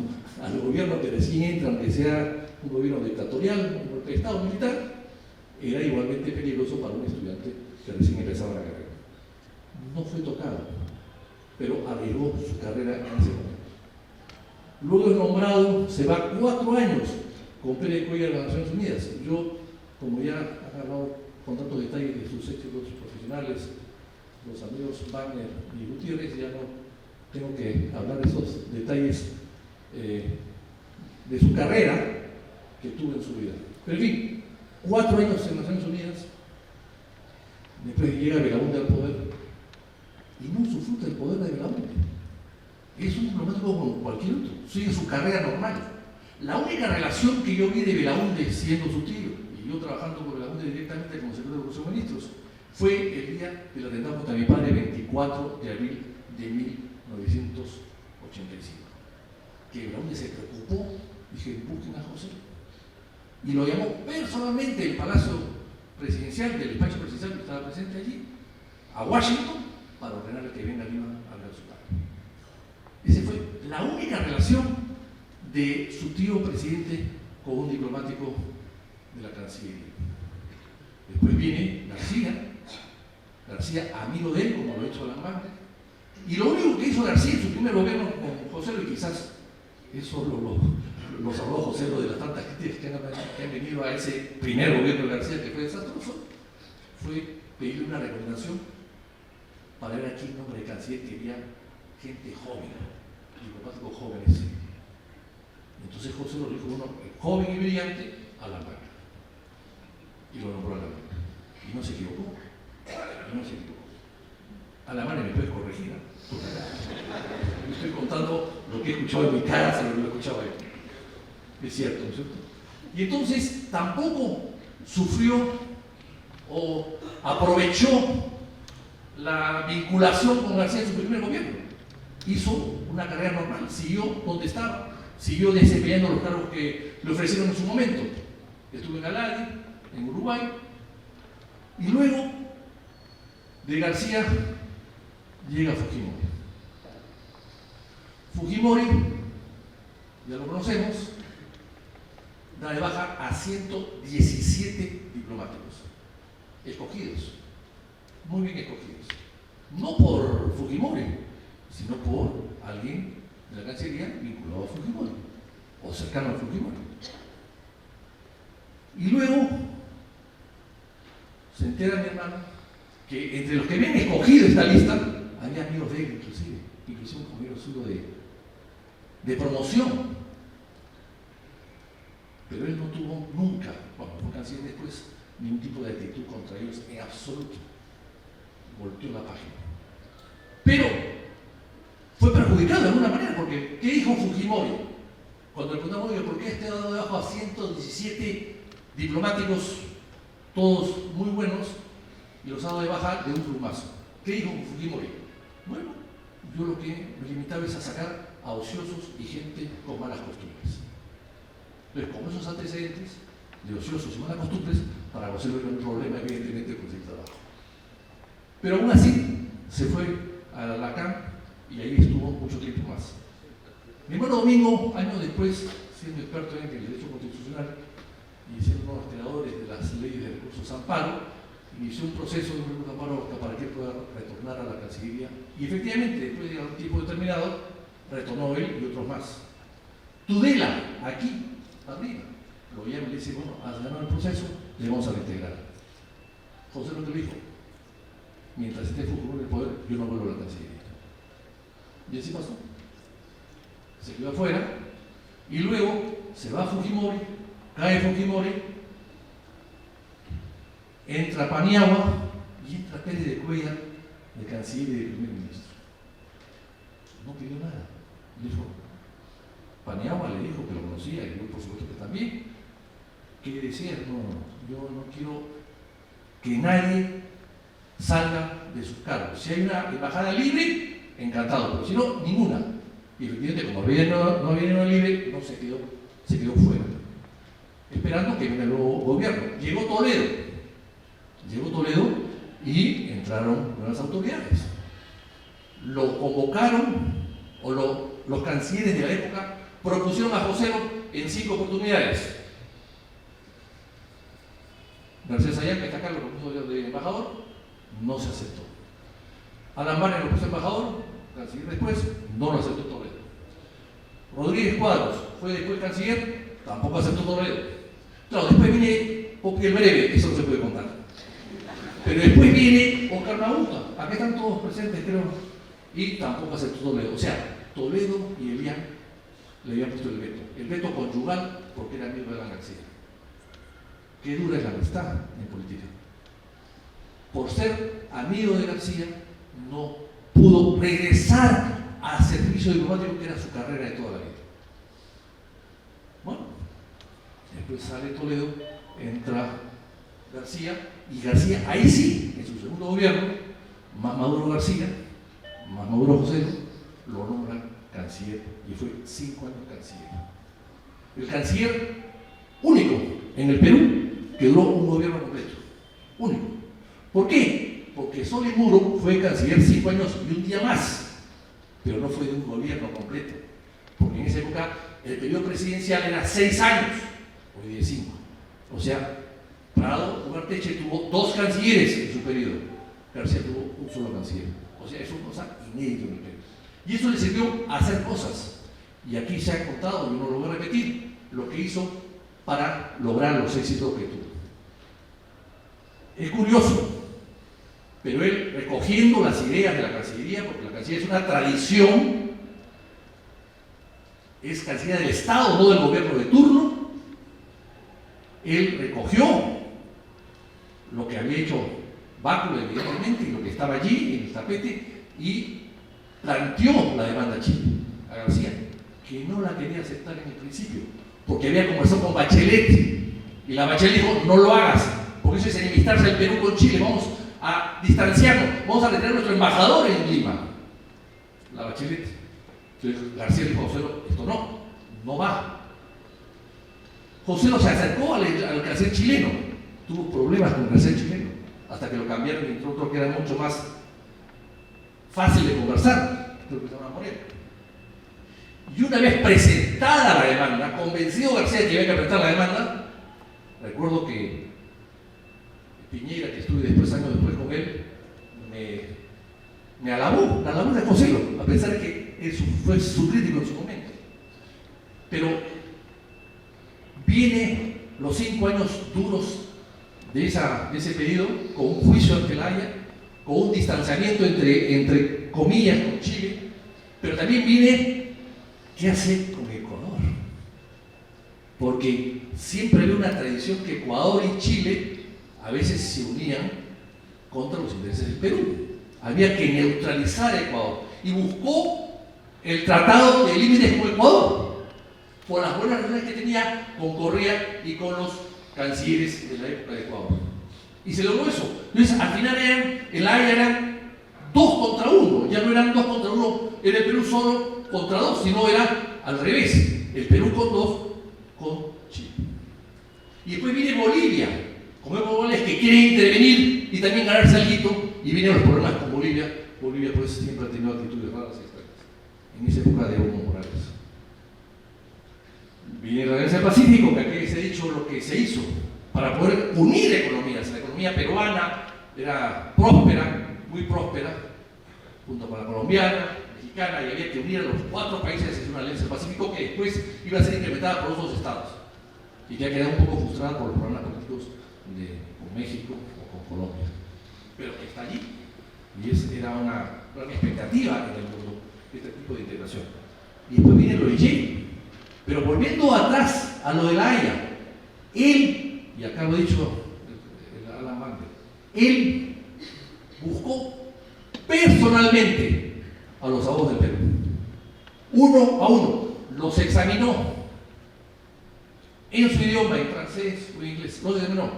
al gobierno que recién entra, aunque sea un gobierno dictatorial, un golpe de Estado militar, era igualmente peligroso para un estudiante que recién empezaba la carrera. No fue tocado, pero arriesgó su carrera en ese momento. Luego es nombrado, se va 4 años con Pérez Cuéllar de las Naciones Unidas. Yo, como ya han hablado con tantos detalles de sus éxitos profesionales, los amigos Wagner y Gutiérrez, ya no tengo que hablar de esos detalles de su carrera que tuvo en su vida. Pero en fin, 4 años en Naciones Unidas, después llega Belaúnde al poder y no usufructa el poder de Belaúnde. Es un diplomático como cualquier otro, sigue su carrera normal. La única relación que yo vi de Belaúnde siendo su tío y yo trabajando con Belaúnde directamente como secretario de Consejo de Ministros fue el día del atentado contra mi padre, 24 de abril de 1985. Que Belaúnde se preocupó, dije, busquen a José. Y lo llamó personalmente del Palacio Presidencial, del despacho presidencial que estaba presente allí, a Washington, para ordenarle que venga a Lima a hablar de su padre. Esa fue la única relación de su tío presidente con un diplomático de la Cancillería. Después viene García, amigo de él, como lo ha hecho Alan Wagner. Y lo único que hizo García en su primer gobierno con José, y quizás eso lo salvó José de las tantas críticas que han venido a ese primer gobierno de García, que fue desastroso, fue pedirle una recomendación para ver aquí el nombre de canciller que quería gente joven, diplomáticos jóvenes. Entonces José lo dijo uno joven y brillante, Alan Wagner. Y lo nombró Alan Wagner. Y no se equivocó. Alan Wagner me puedes corregir. Yo estoy contando lo que he escuchado en mi casa, lo que he escuchado ahí. Es cierto, ¿no es cierto? Y entonces tampoco sufrió o aprovechó la vinculación con García en su primer gobierno. Hizo una carrera normal, siguió donde estaba, siguió desempeñando los cargos que le ofrecieron en su momento. Estuvo en Aladi, en Uruguay, y luego de García llega Fujimori. Fujimori, ya lo conocemos, da de baja a 117 diplomáticos escogidos, muy bien escogidos, no por Fujimori, sino por alguien de la Cancillería vinculado a Fujimori o cercano a Fujimori. Y luego se entera mi hermano que entre los que habían escogido esta lista había amigos de él inclusive un compañero suyo de promoción. Pero él no tuvo nunca, cuando fue canciller después, ningún tipo de actitud contra ellos en absoluto. Volteó la página. Pero fue perjudicado de alguna manera, porque ¿qué dijo Fujimori? Cuando le preguntamos, oye, ¿por qué este ha dado de bajo a 117 diplomáticos, todos muy buenos, y los ha dado de baja de un plumazo? ¿Qué dijo Fujimori? Bueno, yo lo que me limitaba es a sacar a ociosos y gente con malas costumbres. Entonces, con esos antecedentes de ociosos y malas costumbres, para no ser un problema, evidentemente, conseguir trabajo. Pero aún así, se fue a la CAM y ahí estuvo mucho tiempo más. Mi hermano Domingo, años después, siendo experto en el derecho constitucional y siendo uno de los creadores de las leyes de recursos amparo, inició un proceso de recursos amparo para que pueda retornar a la Cancillería. Y efectivamente, después de un tiempo determinado, retornó él y otros más. Tudela, aquí, arriba, lo llama y le dice, bueno, has ganado el proceso, le vamos a reintegrar. José lo que dijo, mientras esté Fujimori en el poder, yo no vuelvo a la Cancillería. Y así pasó. Se quedó afuera, y luego se va Fujimori, cae Fujimori, entra Paniagua y entra Pérez de Cuellar, de canciller y de primer ministro. No pidió nada. Dijo, Paniagua le dijo que lo conocía, y yo por supuesto que también, que decía, no, yo no quiero que nadie salga de sus cargos. Si hay una embajada libre, encantado, pero si no, ninguna. Y efectivamente, como no había una libre, no se quedó fuera, esperando que venga el nuevo gobierno. Llegó Toledo y entraron nuevas autoridades. Lo convocaron, los cancilleres de la época propusieron a José en 5 oportunidades. García Sayán, que está acá, lo propuso de embajador, no se aceptó. Alan Barnes lo puso embajador, canciller después, no lo aceptó Toledo. Rodríguez Cuadros fue después canciller, tampoco aceptó Toledo. Claro, después viene el breve, eso no se puede contar. Pero después viene Oscar Nauta, acá están todos presentes, creo, y tampoco aceptó Toledo. O sea, Toledo y Elian le habían puesto el veto conyugal, porque era amigo de la García. Qué dura es la amistad en política. Por ser amigo de García, no pudo regresar al servicio diplomático, que era su carrera de toda la vida. Bueno, después sale Toledo, entra García, y García, ahí sí, en su segundo gobierno, más Maduro García, más Maduro José, lo nombran canciller, y fue 5 años canciller. El canciller único en el Perú que duró un gobierno completo. Único. ¿Por qué? Porque Solís Muro fue canciller 5 años y un día más, pero no fue de un gobierno completo. Porque en esa época el periodo presidencial era 6 años, hoy día 5. O sea, Prado Ugarteche tuvo 2 cancilleres en su periodo. García tuvo un solo canciller. O sea, es una cosa inédita en el Perú. Y eso le sirvió a hacer cosas. Y aquí se ha contado, y no lo voy a repetir, lo que hizo para lograr los éxitos que tuvo. Es curioso, pero él, recogiendo las ideas de la Cancillería, porque la Cancillería es una tradición, es Cancillería del Estado, no del gobierno de turno, él recogió lo que había hecho Báculo, evidentemente, y lo que estaba allí en el tapete, y planteó la demanda china a García, que no la quería aceptar en el principio, porque había conversado con Bachelet, y la Bachelet dijo, no lo hagas, porque eso es enemistarse el Perú con Chile, vamos a distanciarnos, vamos a retener a nuestro embajador en Lima. La Bachelet. Entonces García dijo, José, esto no va. José se acercó al canciller chileno, tuvo problemas con el canciller chileno, hasta que lo cambiaron y entró otro que era mucho más fácil de conversar, creo que se llama Moreno. Y una vez presentada la demanda, convencido García de que había que presentar la demanda, recuerdo que Piñera, que estuve años después con él, me alabó, la alabó de José, a pesar de que él fue su crítico en su momento. Pero viene los 5 años duros de ese periodo, con un juicio ante la Haya, con un distanciamiento entre comillas con Chile, pero también viene qué hace con Ecuador, porque siempre había una tradición que Ecuador y Chile a veces se unían contra los intereses del Perú. Había que neutralizar a Ecuador y buscó el tratado de límites con Ecuador por las buenas relaciones que tenía con Correa y con los cancilleres de la época de Ecuador. Y se logró eso. Entonces, al final en La Haya eran 2 contra 1, ya no eran 2 contra 1 en el Perú solo contra 2, sino era al revés, el Perú con 2 con Chile. Y después viene Bolivia, como vemos Bolivia que quiere intervenir y también ganarse algo, y vienen los problemas con Bolivia. Bolivia pues siempre ha tenido actitudes raras y extrañas, en esa época de Evo Morales. Viene la Alianza del Pacífico, que aquí se ha dicho lo que se hizo para poder unir economías. La economía peruana era próspera, muy próspera, junto con la colombiana, mexicana, y había que unir a los 4 países en una Alianza del Pacífico que después iba a ser implementada por otros estados y que ha quedado un poco frustrada por los problemas políticos con México o con Colombia, pero que está allí y era una gran expectativa en el mundo este tipo de integración. Y después viene lo de Yale. Pero volviendo atrás a lo de La Haya, él, y acá lo ha dicho el Alan Wagner, él buscó personalmente a los abogados del Perú, uno a uno, los examinó en su idioma, en francés o en inglés, los examinó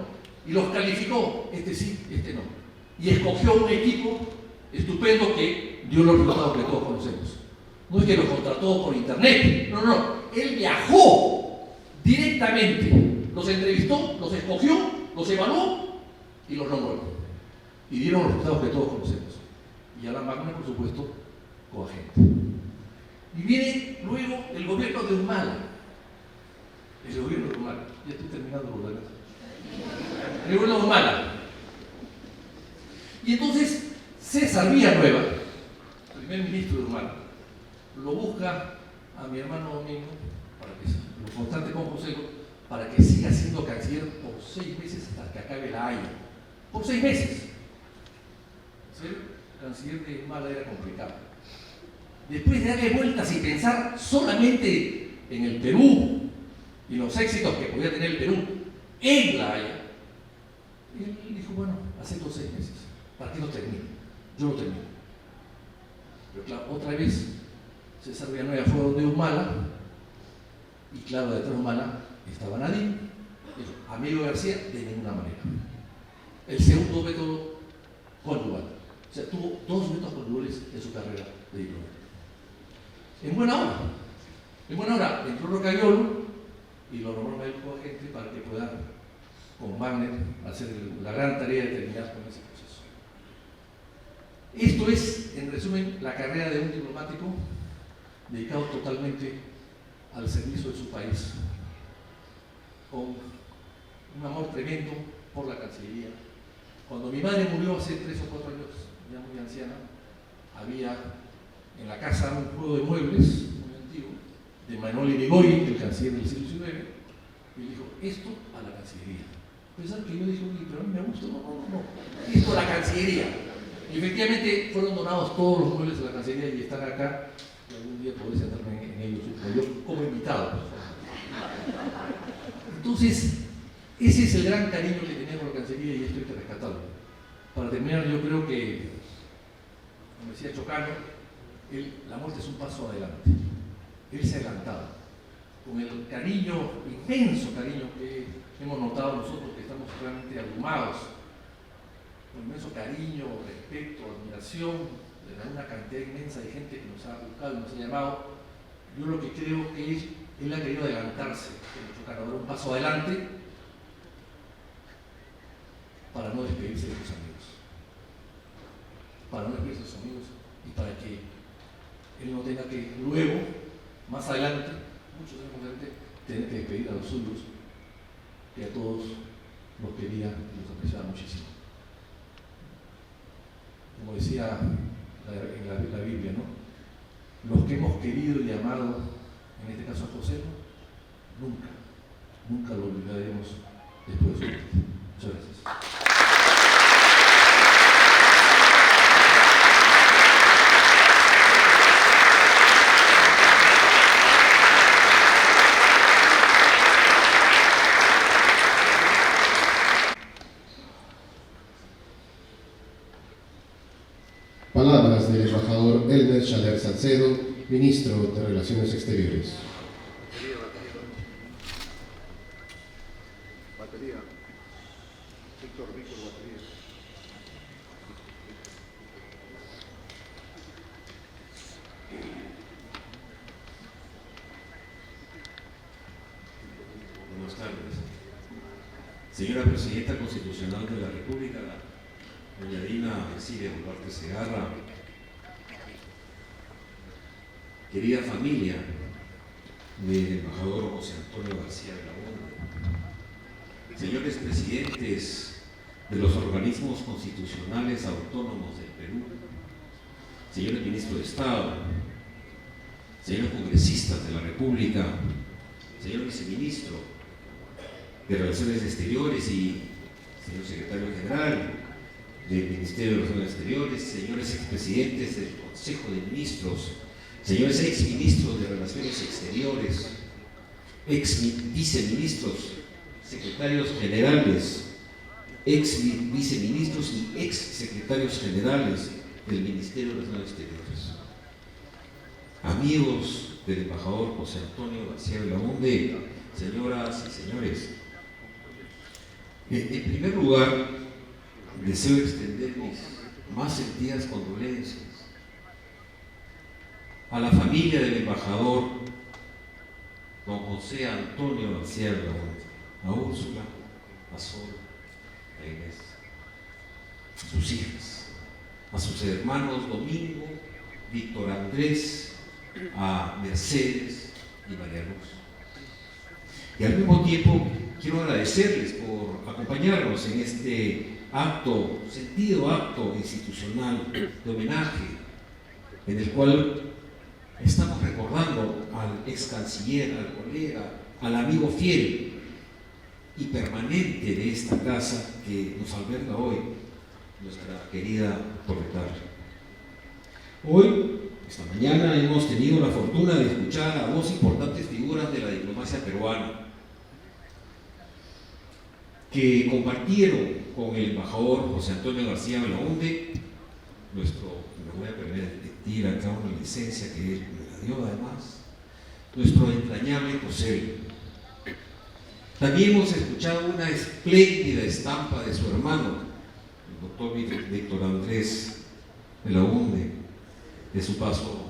y los calificó, este sí, este no, y escogió un equipo estupendo que dio los resultados que todos conocemos. No es que los contrató por internet, no. Él viajó directamente, los entrevistó, los escogió, los evaluó y los nombró. Y dieron los resultados que todos conocemos. Y Alan Wagner, por supuesto, coagente. Y viene luego el gobierno de Humala. El gobierno de Humala. Ya estoy terminando por la casa. El gobierno de Humala. Y entonces César Villanueva, primer ministro de Humala, lo busca a mi hermano Domingo, para que lo constante con José, para que siga siendo canciller por 6 meses hasta que acabe La Haya. Por 6 meses. Ser canciller de Humala era complicado. Después de darle vueltas y pensar solamente en el Perú y los éxitos que podía tener el Perú en La Haya, él dijo, bueno, acepto 6 meses. ¿Para qué lo termino? Yo lo termino. Pero claro, otra vez César Villanueva fue donde Humala, y claro, detrás de Humala estaba Nadine, Amigo García, de ninguna manera. El segundo método conyugal. O sea, tuvo 2 métodos conyugales en su carrera de diplomático. En buena hora entró Rocaviolo y lo nombró médico agente para que pueda, con Wagner, hacer la gran tarea de terminar con ese proceso. Esto es, en resumen, la carrera de un diplomático dedicado totalmente al servicio de su país, con un amor tremendo por la Cancillería. Cuando mi madre murió hace 3 o 4 años, ya muy anciana, había en la casa un juego de muebles muy antiguo de Manuel Irigoyen, el canciller del siglo XIX, y dijo, esto a la Cancillería. Pensaron que yo dije, pero a mí me gusta, no, esto a la Cancillería. Y efectivamente fueron donados todos los muebles de la Cancillería y están acá, y algún día podré sentarme en ellos, yo como invitado. Entonces, ese es el gran cariño que tenía con la Cancillería y esto hay que rescatarlo. Para terminar, yo creo que, como decía Chocano, la muerte es un paso adelante. Él se ha adelantado. Con el cariño, inmenso cariño que hemos notado nosotros que estamos realmente abrumados, con inmenso cariño, respeto, admiración de una cantidad inmensa de gente que nos ha buscado y nos ha llamado, yo lo que creo que él ha querido adelantarse, dar un paso adelante para no despedirse de sus amigos. Para no despedirse de sus amigos y para que él no tenga que luego, más adelante, muchos años más adelante, tener que despedir a los suyos, que a todos los quería y los apreciaba muchísimo. Como decía en la Biblia, ¿no? Los que hemos querido y amado, en este caso a José, nunca lo olvidaremos después de su muerte. Muchas gracias. Elías Chaler Salcedo, Ministro de Relaciones Exteriores. Buenas tardes. Señora Presidenta Constitucional de la República, doña Dina Cecilia Boluarte Segarra, querida familia del embajador José Antonio García Belaúnde, señores presidentes de los organismos constitucionales autónomos del Perú, señores ministros de Estado, señores congresistas de la República, señor viceministro de Relaciones Exteriores y señor secretario general del Ministerio de Relaciones Exteriores, señores expresidentes del Consejo de Ministros, señores exministros de Relaciones Exteriores, ex-viceministros, secretarios generales, ex-viceministros y ex-secretarios generales del Ministerio de Relaciones Exteriores, amigos del embajador José Antonio García Belaúnde, señoras y señores. En primer lugar, deseo extender mis más sentidas condolencias a la familia del embajador don José Antonio García Belaúnde, a Úrsula, a Sol, a Inés, a sus hijas, a sus hermanos Domingo, Víctor Andrés, a Mercedes y María Luz. Y al mismo tiempo quiero agradecerles por acompañarnos en este sentido acto institucional de homenaje, en el cual estamos recordando al ex canciller, al colega, al amigo fiel y permanente de esta casa que nos alberga hoy, nuestra querida Torre. Hoy, esta mañana, hemos tenido la fortuna de escuchar a dos importantes figuras de la diplomacia peruana que compartieron con el embajador José Antonio García Belaúnde me voy a permitir acá una licencia que él me la dio además, nuestro entrañable José. También hemos escuchado una espléndida estampa de su hermano, el doctor Víctor Andrés Belaúnde, de su paso,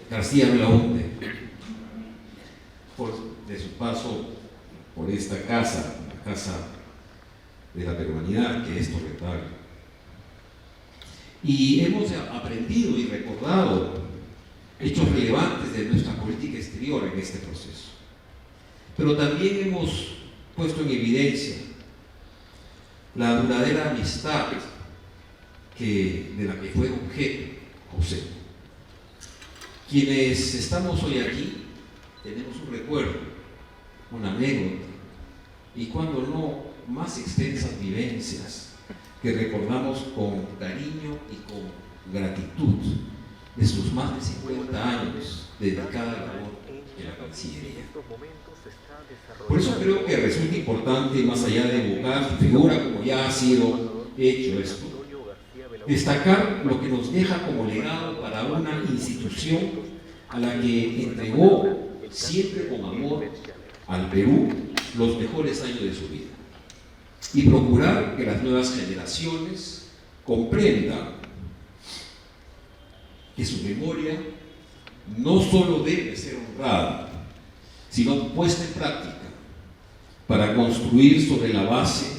García Belaúnde, de su paso por esta casa, la casa de la peruanidad que es Torre. Y hemos aprendido y recordado hechos relevantes de nuestra política exterior en este proceso. Pero también hemos puesto en evidencia la duradera amistad de la que fue objeto José. Quienes estamos hoy aquí tenemos un recuerdo, una anécdota y cuando no más extensas vivencias que recordamos con cariño y con gratitud de sus más de 50 años de dedicada labor en la Cancillería. Por eso creo que resulta importante, más allá de evocar su figura, como ya ha sido hecho esto, destacar lo que nos deja como legado para una institución a la que entregó siempre con amor al Perú los mejores años de su vida y procurar que las nuevas generaciones comprendan que su memoria no solo debe ser honrada, sino puesta en práctica para construir sobre la base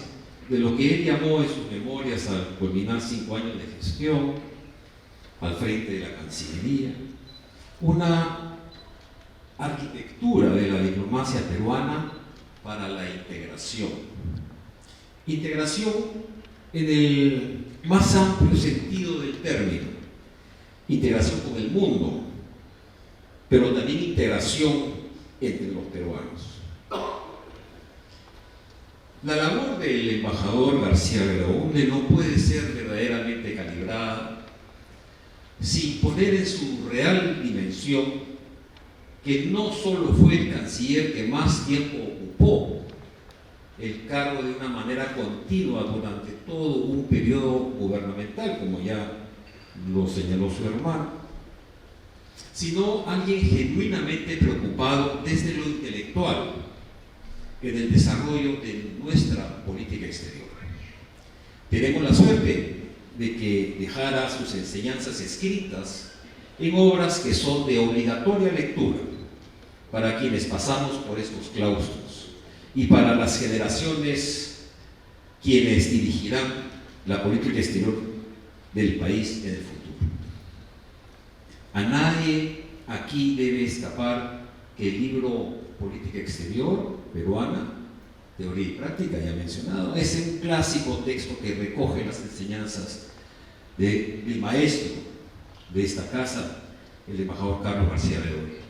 de lo que él llamó en sus memorias al culminar 5 años de gestión al frente de la Cancillería, una arquitectura de la diplomacia peruana para la integración. Integración en el más amplio sentido del término, integración con el mundo, pero también integración entre los peruanos. La labor del embajador García Belaúnde no puede ser verdaderamente calibrada sin poner en su real dimensión que no solo fue el canciller que más tiempo ocupó el cargo de una manera continua durante todo un periodo gubernamental, como ya lo señaló su hermano, sino alguien genuinamente preocupado desde lo intelectual en el desarrollo de nuestra política exterior. Tenemos la suerte de que dejara sus enseñanzas escritas en obras que son de obligatoria lectura para quienes pasamos por estos claustros y para las generaciones quienes dirigirán la política exterior del país en el futuro. A nadie aquí debe escapar que el libro Política Exterior Peruana, Teoría y Práctica, ya mencionado, es un clásico texto que recoge las enseñanzas del maestro de esta casa, el embajador Carlos García Bedoya,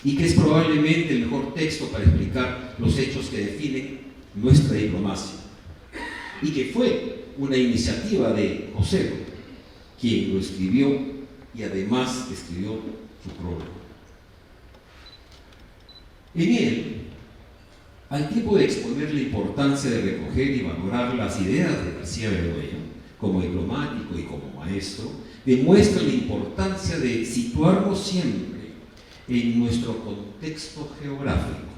y que es probablemente el mejor texto para explicar los hechos que definen nuestra diplomacia, y que fue una iniciativa de José, quien lo escribió y además escribió su prólogo. En él, al tiempo de exponer la importancia de recoger y valorar las ideas de García Bedoya como diplomático y como maestro, demuestra la importancia de situarnos siempre en nuestro contexto geográfico.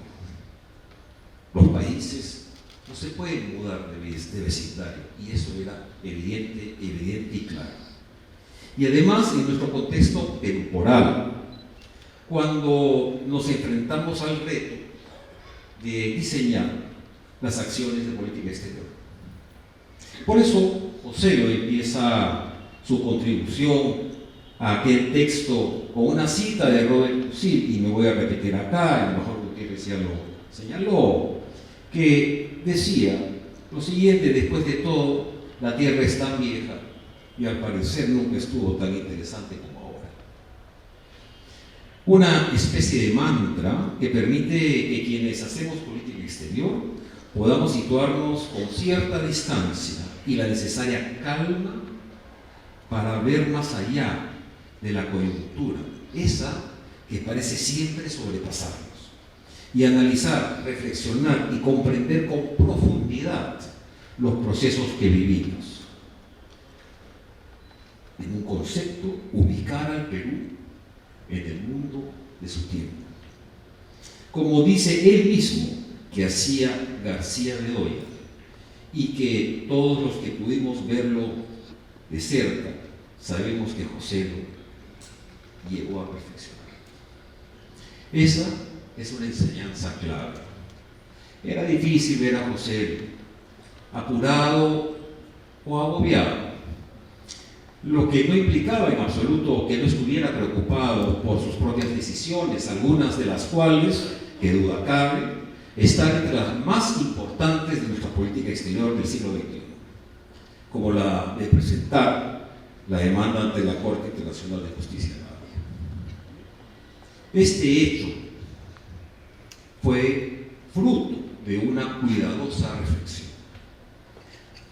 Los países no se pueden mudar de vecindario, y eso era evidente y claro. Y además en nuestro contexto temporal, cuando nos enfrentamos al reto de diseñar las acciones de política exterior. Por eso José empieza su contribución a aquel texto con una cita de Robert Musil, y me voy a repetir acá, el embajador Gutiérrez ya lo señaló, que decía lo siguiente: después de todo, la tierra es tan vieja y al parecer nunca estuvo tan interesante como ahora. Una especie de mantra que permite que quienes hacemos política exterior podamos situarnos con cierta distancia y la necesaria calma para ver más allá de la coyuntura, esa que parece siempre sobrepasarnos, y analizar, reflexionar y comprender con profundidad los procesos que vivimos. En un concepto, ubicar al Perú en el mundo de su tiempo. Como dice él mismo que hacía García Bedoya, y que todos los que pudimos verlo de cerca sabemos que José lo llegó a perfeccionar. Esa es una enseñanza clave. Era difícil ver a José apurado o agobiado, lo que no implicaba en absoluto que no estuviera preocupado por sus propias decisiones, algunas de las cuales, que duda cabe, están entre las más importantes de nuestra política exterior del siglo XXI, como la de presentar la demanda ante la Corte Internacional de Justicia de la Haya. Este hecho fue fruto de una cuidadosa reflexión.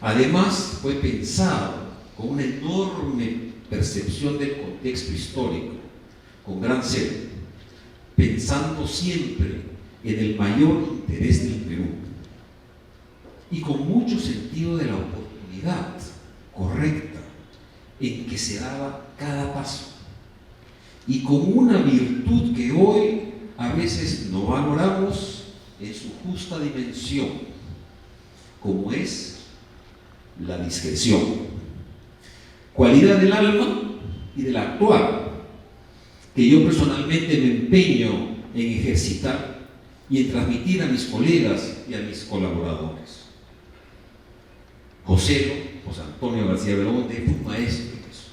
Además, fue pensado con una enorme percepción del contexto histórico, con gran celo, pensando siempre en el mayor interés del Perú y con mucho sentido de la oportunidad correcta en que se daba cada paso, y con una virtud que hoy a veces no valoramos en su justa dimensión, como es la discreción, cualidad del alma y del actuar, que yo personalmente me empeño en ejercitar y en transmitir a mis colegas y a mis colaboradores. José Antonio García Belaúnde fue un maestro en eso.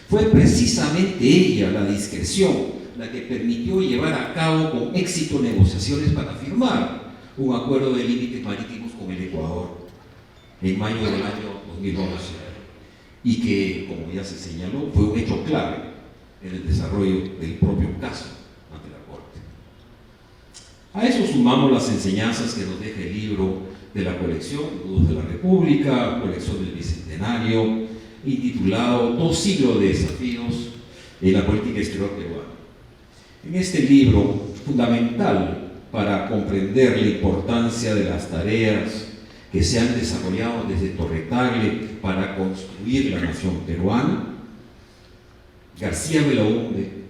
Fue precisamente ella, la discreción, la que permitió llevar a cabo con éxito negociaciones para firmar un acuerdo de límites marítimos con el Ecuador en mayo del año 2011, y que, como ya se señaló, fue un hecho clave en el desarrollo del propio caso ante la Corte. A eso sumamos las enseñanzas que nos deja el libro de la colección Nudos de la República, colección del Bicentenario, intitulado 2 siglos de desafíos en la política exterior peruana. En este libro, fundamental para comprender la importancia de las tareas que se han desarrollado desde Torre Tagle para construir la nación peruana, García Belaúnde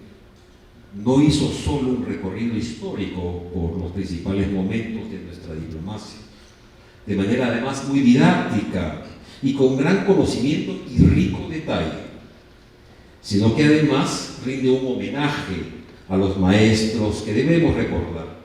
no hizo solo un recorrido histórico por los principales momentos de nuestra diplomacia, de manera además muy didáctica y con gran conocimiento y rico detalle, sino que además rinde un homenaje a los maestros que debemos recordar.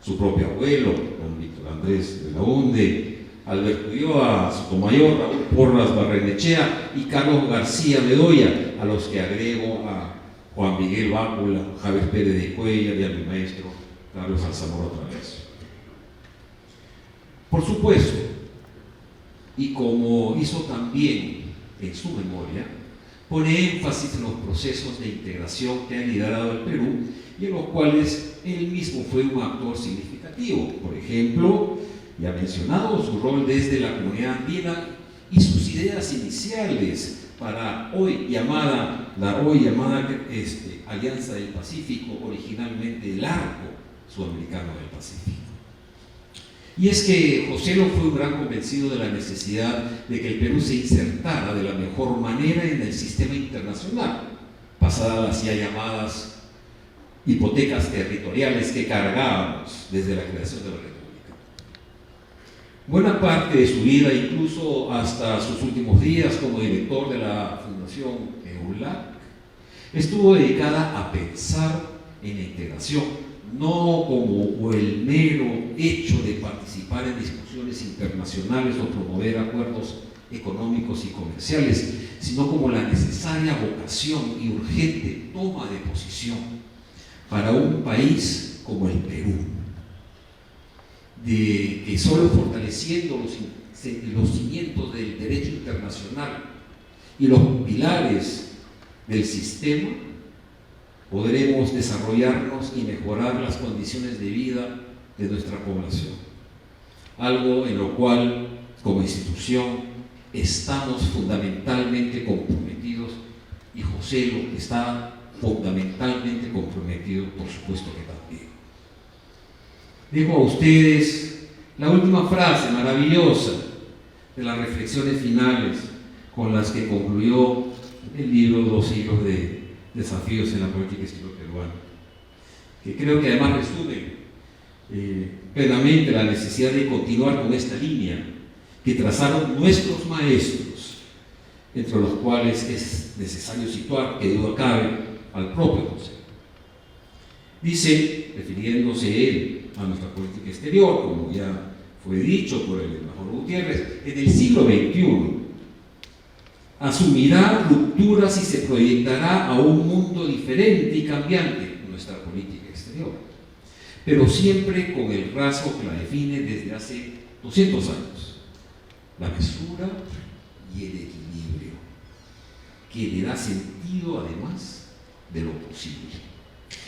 Su propio abuelo, don Víctor Andrés Belaúnde, Alberto Ulloa, Sotomayor, Raúl Porras Barrenechea y Carlos García Bedoya, a los que agrego a Juan Miguel Bácula, Javier Pérez de Cuellar y a mi maestro Carlos Alzamora otra vez. Por supuesto, y como hizo también en su memoria, pone énfasis en los procesos de integración que ha liderado el Perú y en los cuales él mismo fue un actor significativo. Por ejemplo, ya mencionado su rol desde la comunidad andina y sus ideas iniciales para la hoy llamada Alianza del Pacífico, originalmente el Arco Sudamericano del Pacífico. Y es que Joselo fue un gran convencido de la necesidad de que el Perú se insertara de la mejor manera en el sistema internacional, pasadas las ya llamadas hipotecas territoriales que cargábamos desde la creación de la República. Buena parte de su vida, incluso hasta sus últimos días como director de la Fundación EULAC, estuvo dedicada a pensar en la integración, no como el mero hecho de participar en discusiones internacionales o promover acuerdos económicos y comerciales, sino como la necesaria vocación y urgente toma de posición para un país como el Perú, de que solo fortaleciendo los cimientos del derecho internacional y los pilares del sistema podremos desarrollarnos y mejorar las condiciones de vida de nuestra población, algo en lo cual como institución estamos fundamentalmente comprometidos y Joselo está fundamentalmente comprometido, por supuesto que también. Dejo a ustedes la última frase maravillosa de las reflexiones finales con las que concluyó el libro 2 siglos de desafíos en la política exterior peruana, que creo que además resume plenamente la necesidad de continuar con esta línea que trazaron nuestros maestros, entre los cuales es necesario situar, que duda cabe, al propio José. Dice, refiriéndose él a nuestra política exterior, como ya fue dicho por el embajador Gutiérrez, en el siglo XXI asumirá rupturas y se proyectará a un mundo diferente y cambiante en nuestra política exterior, pero siempre con el rasgo que la define desde hace 200 años, la mesura y el equilibrio, que le da sentido además de lo posible.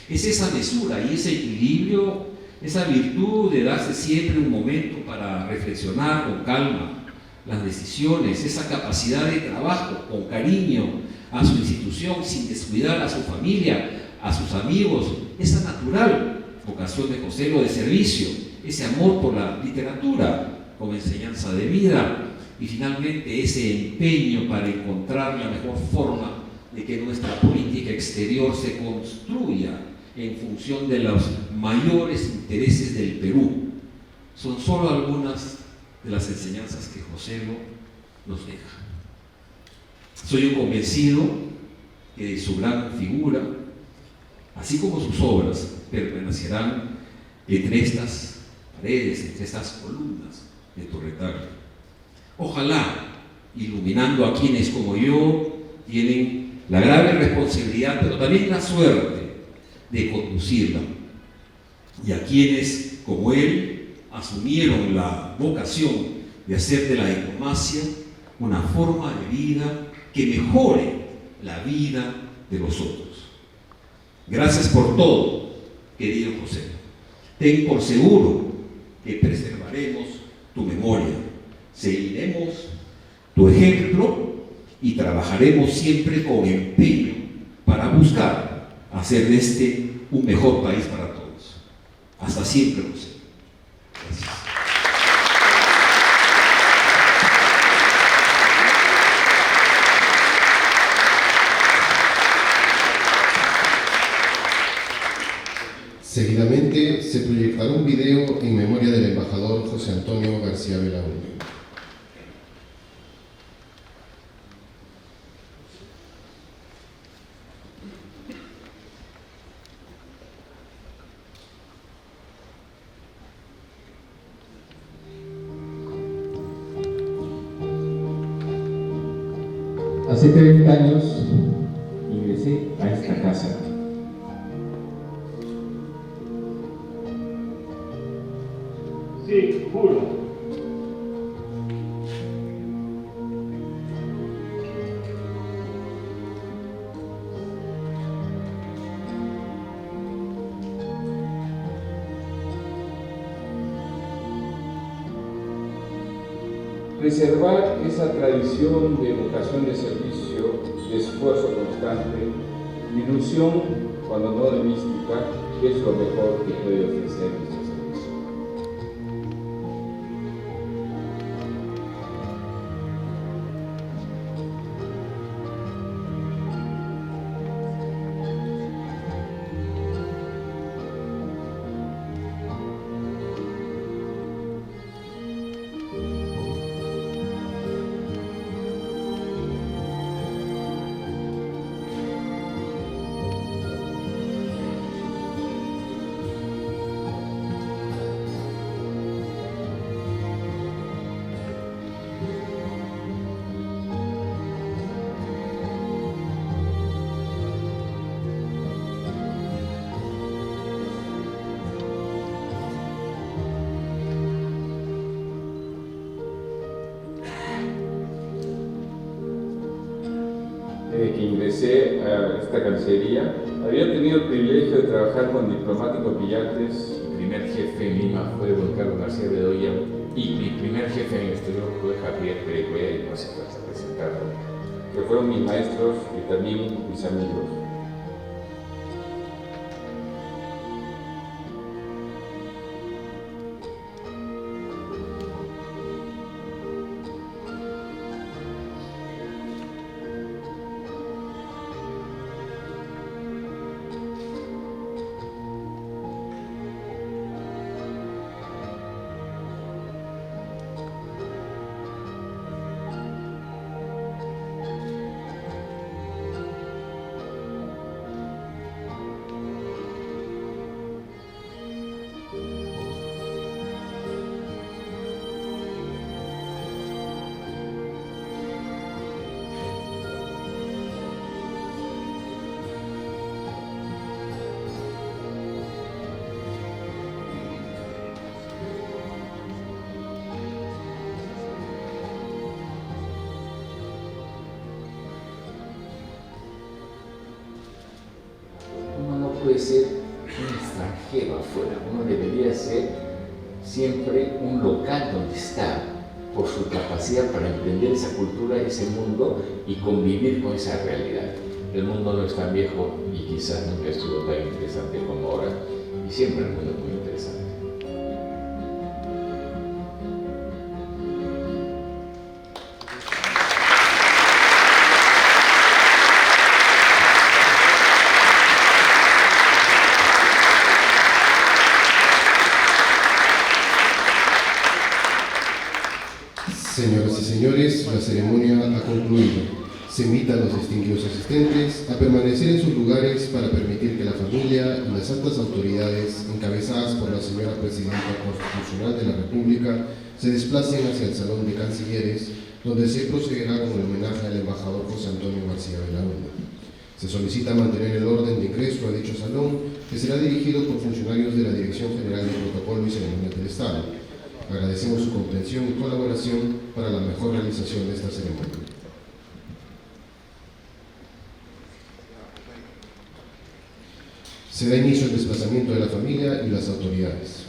Es esa mesura y ese equilibrio, esa virtud de darse siempre un momento para reflexionar con calma las decisiones, esa capacidad de trabajo con cariño a su institución sin descuidar a su familia, a sus amigos, esa natural vocación de Joselo de servicio, ese amor por la literatura como enseñanza de vida y finalmente ese empeño para encontrar la mejor forma de que nuestra política exterior se construya en función de los mayores intereses del Perú. Son solo algunas de las enseñanzas que Joselo nos deja. Soy un convencido que su gran figura, así como sus obras, permanecerán entre estas paredes, entre estas columnas de tu retablo. Ojalá, iluminando a quienes como yo tienen la grave responsabilidad, pero también la suerte de conducirla, y a quienes como él asumieron la vocación de hacer de la diplomacia una forma de vida que mejore la vida de los otros. Gracias por todo, querido José. Ten por seguro que preservaremos tu memoria, seguiremos tu ejemplo y trabajaremos siempre con empeño para buscar hacer de este un mejor país para todos. Hasta siempre, José. Gracias. Seguidamente se proyectará un video en memoria del embajador José Antonio García Belaúnde. Hace 30 años ingresé a esta casa. Sí, juro. Preservar esa tradición de vocación de servicio, de esfuerzo constante, de ilusión, cuando no de mística, es lo mejor que puede ofrecer nuestro servicio. Desde que ingresé a esta Cancillería, había tenido el privilegio de trabajar con diplomáticos brillantes. Mi primer jefe en Lima fue Juan Carlos García Bedoya y mi primer jefe en el exterior fue Javier Perecuea, y no se puede presentar, que fueron mis maestros y también mis amigos. Puede ser un extranjero afuera, uno debería ser siempre un local donde está, por su capacidad para entender esa cultura, ese mundo y convivir con esa realidad. El mundo no es tan viejo y quizás nunca estuvo tan interesante como ahora, y siempre el mundo es muy interesante. Señoras y señores, la ceremonia ha concluido. Se invita a los distinguidos asistentes a permanecer en sus lugares para permitir que la familia y las altas autoridades, encabezadas por la señora Presidenta Constitucional de la República, se desplacen hacia el Salón de Cancilleres, donde se procederá con el homenaje al embajador José Antonio García Belaúnde. Se solicita mantener el orden de ingreso a dicho salón, que será dirigido por funcionarios de la Dirección General de Protocolo y Ceremonias del Estado. Agradecemos su comprensión y colaboración para la mejor realización de esta ceremonia. Se da inicio al desplazamiento de la familia y las autoridades.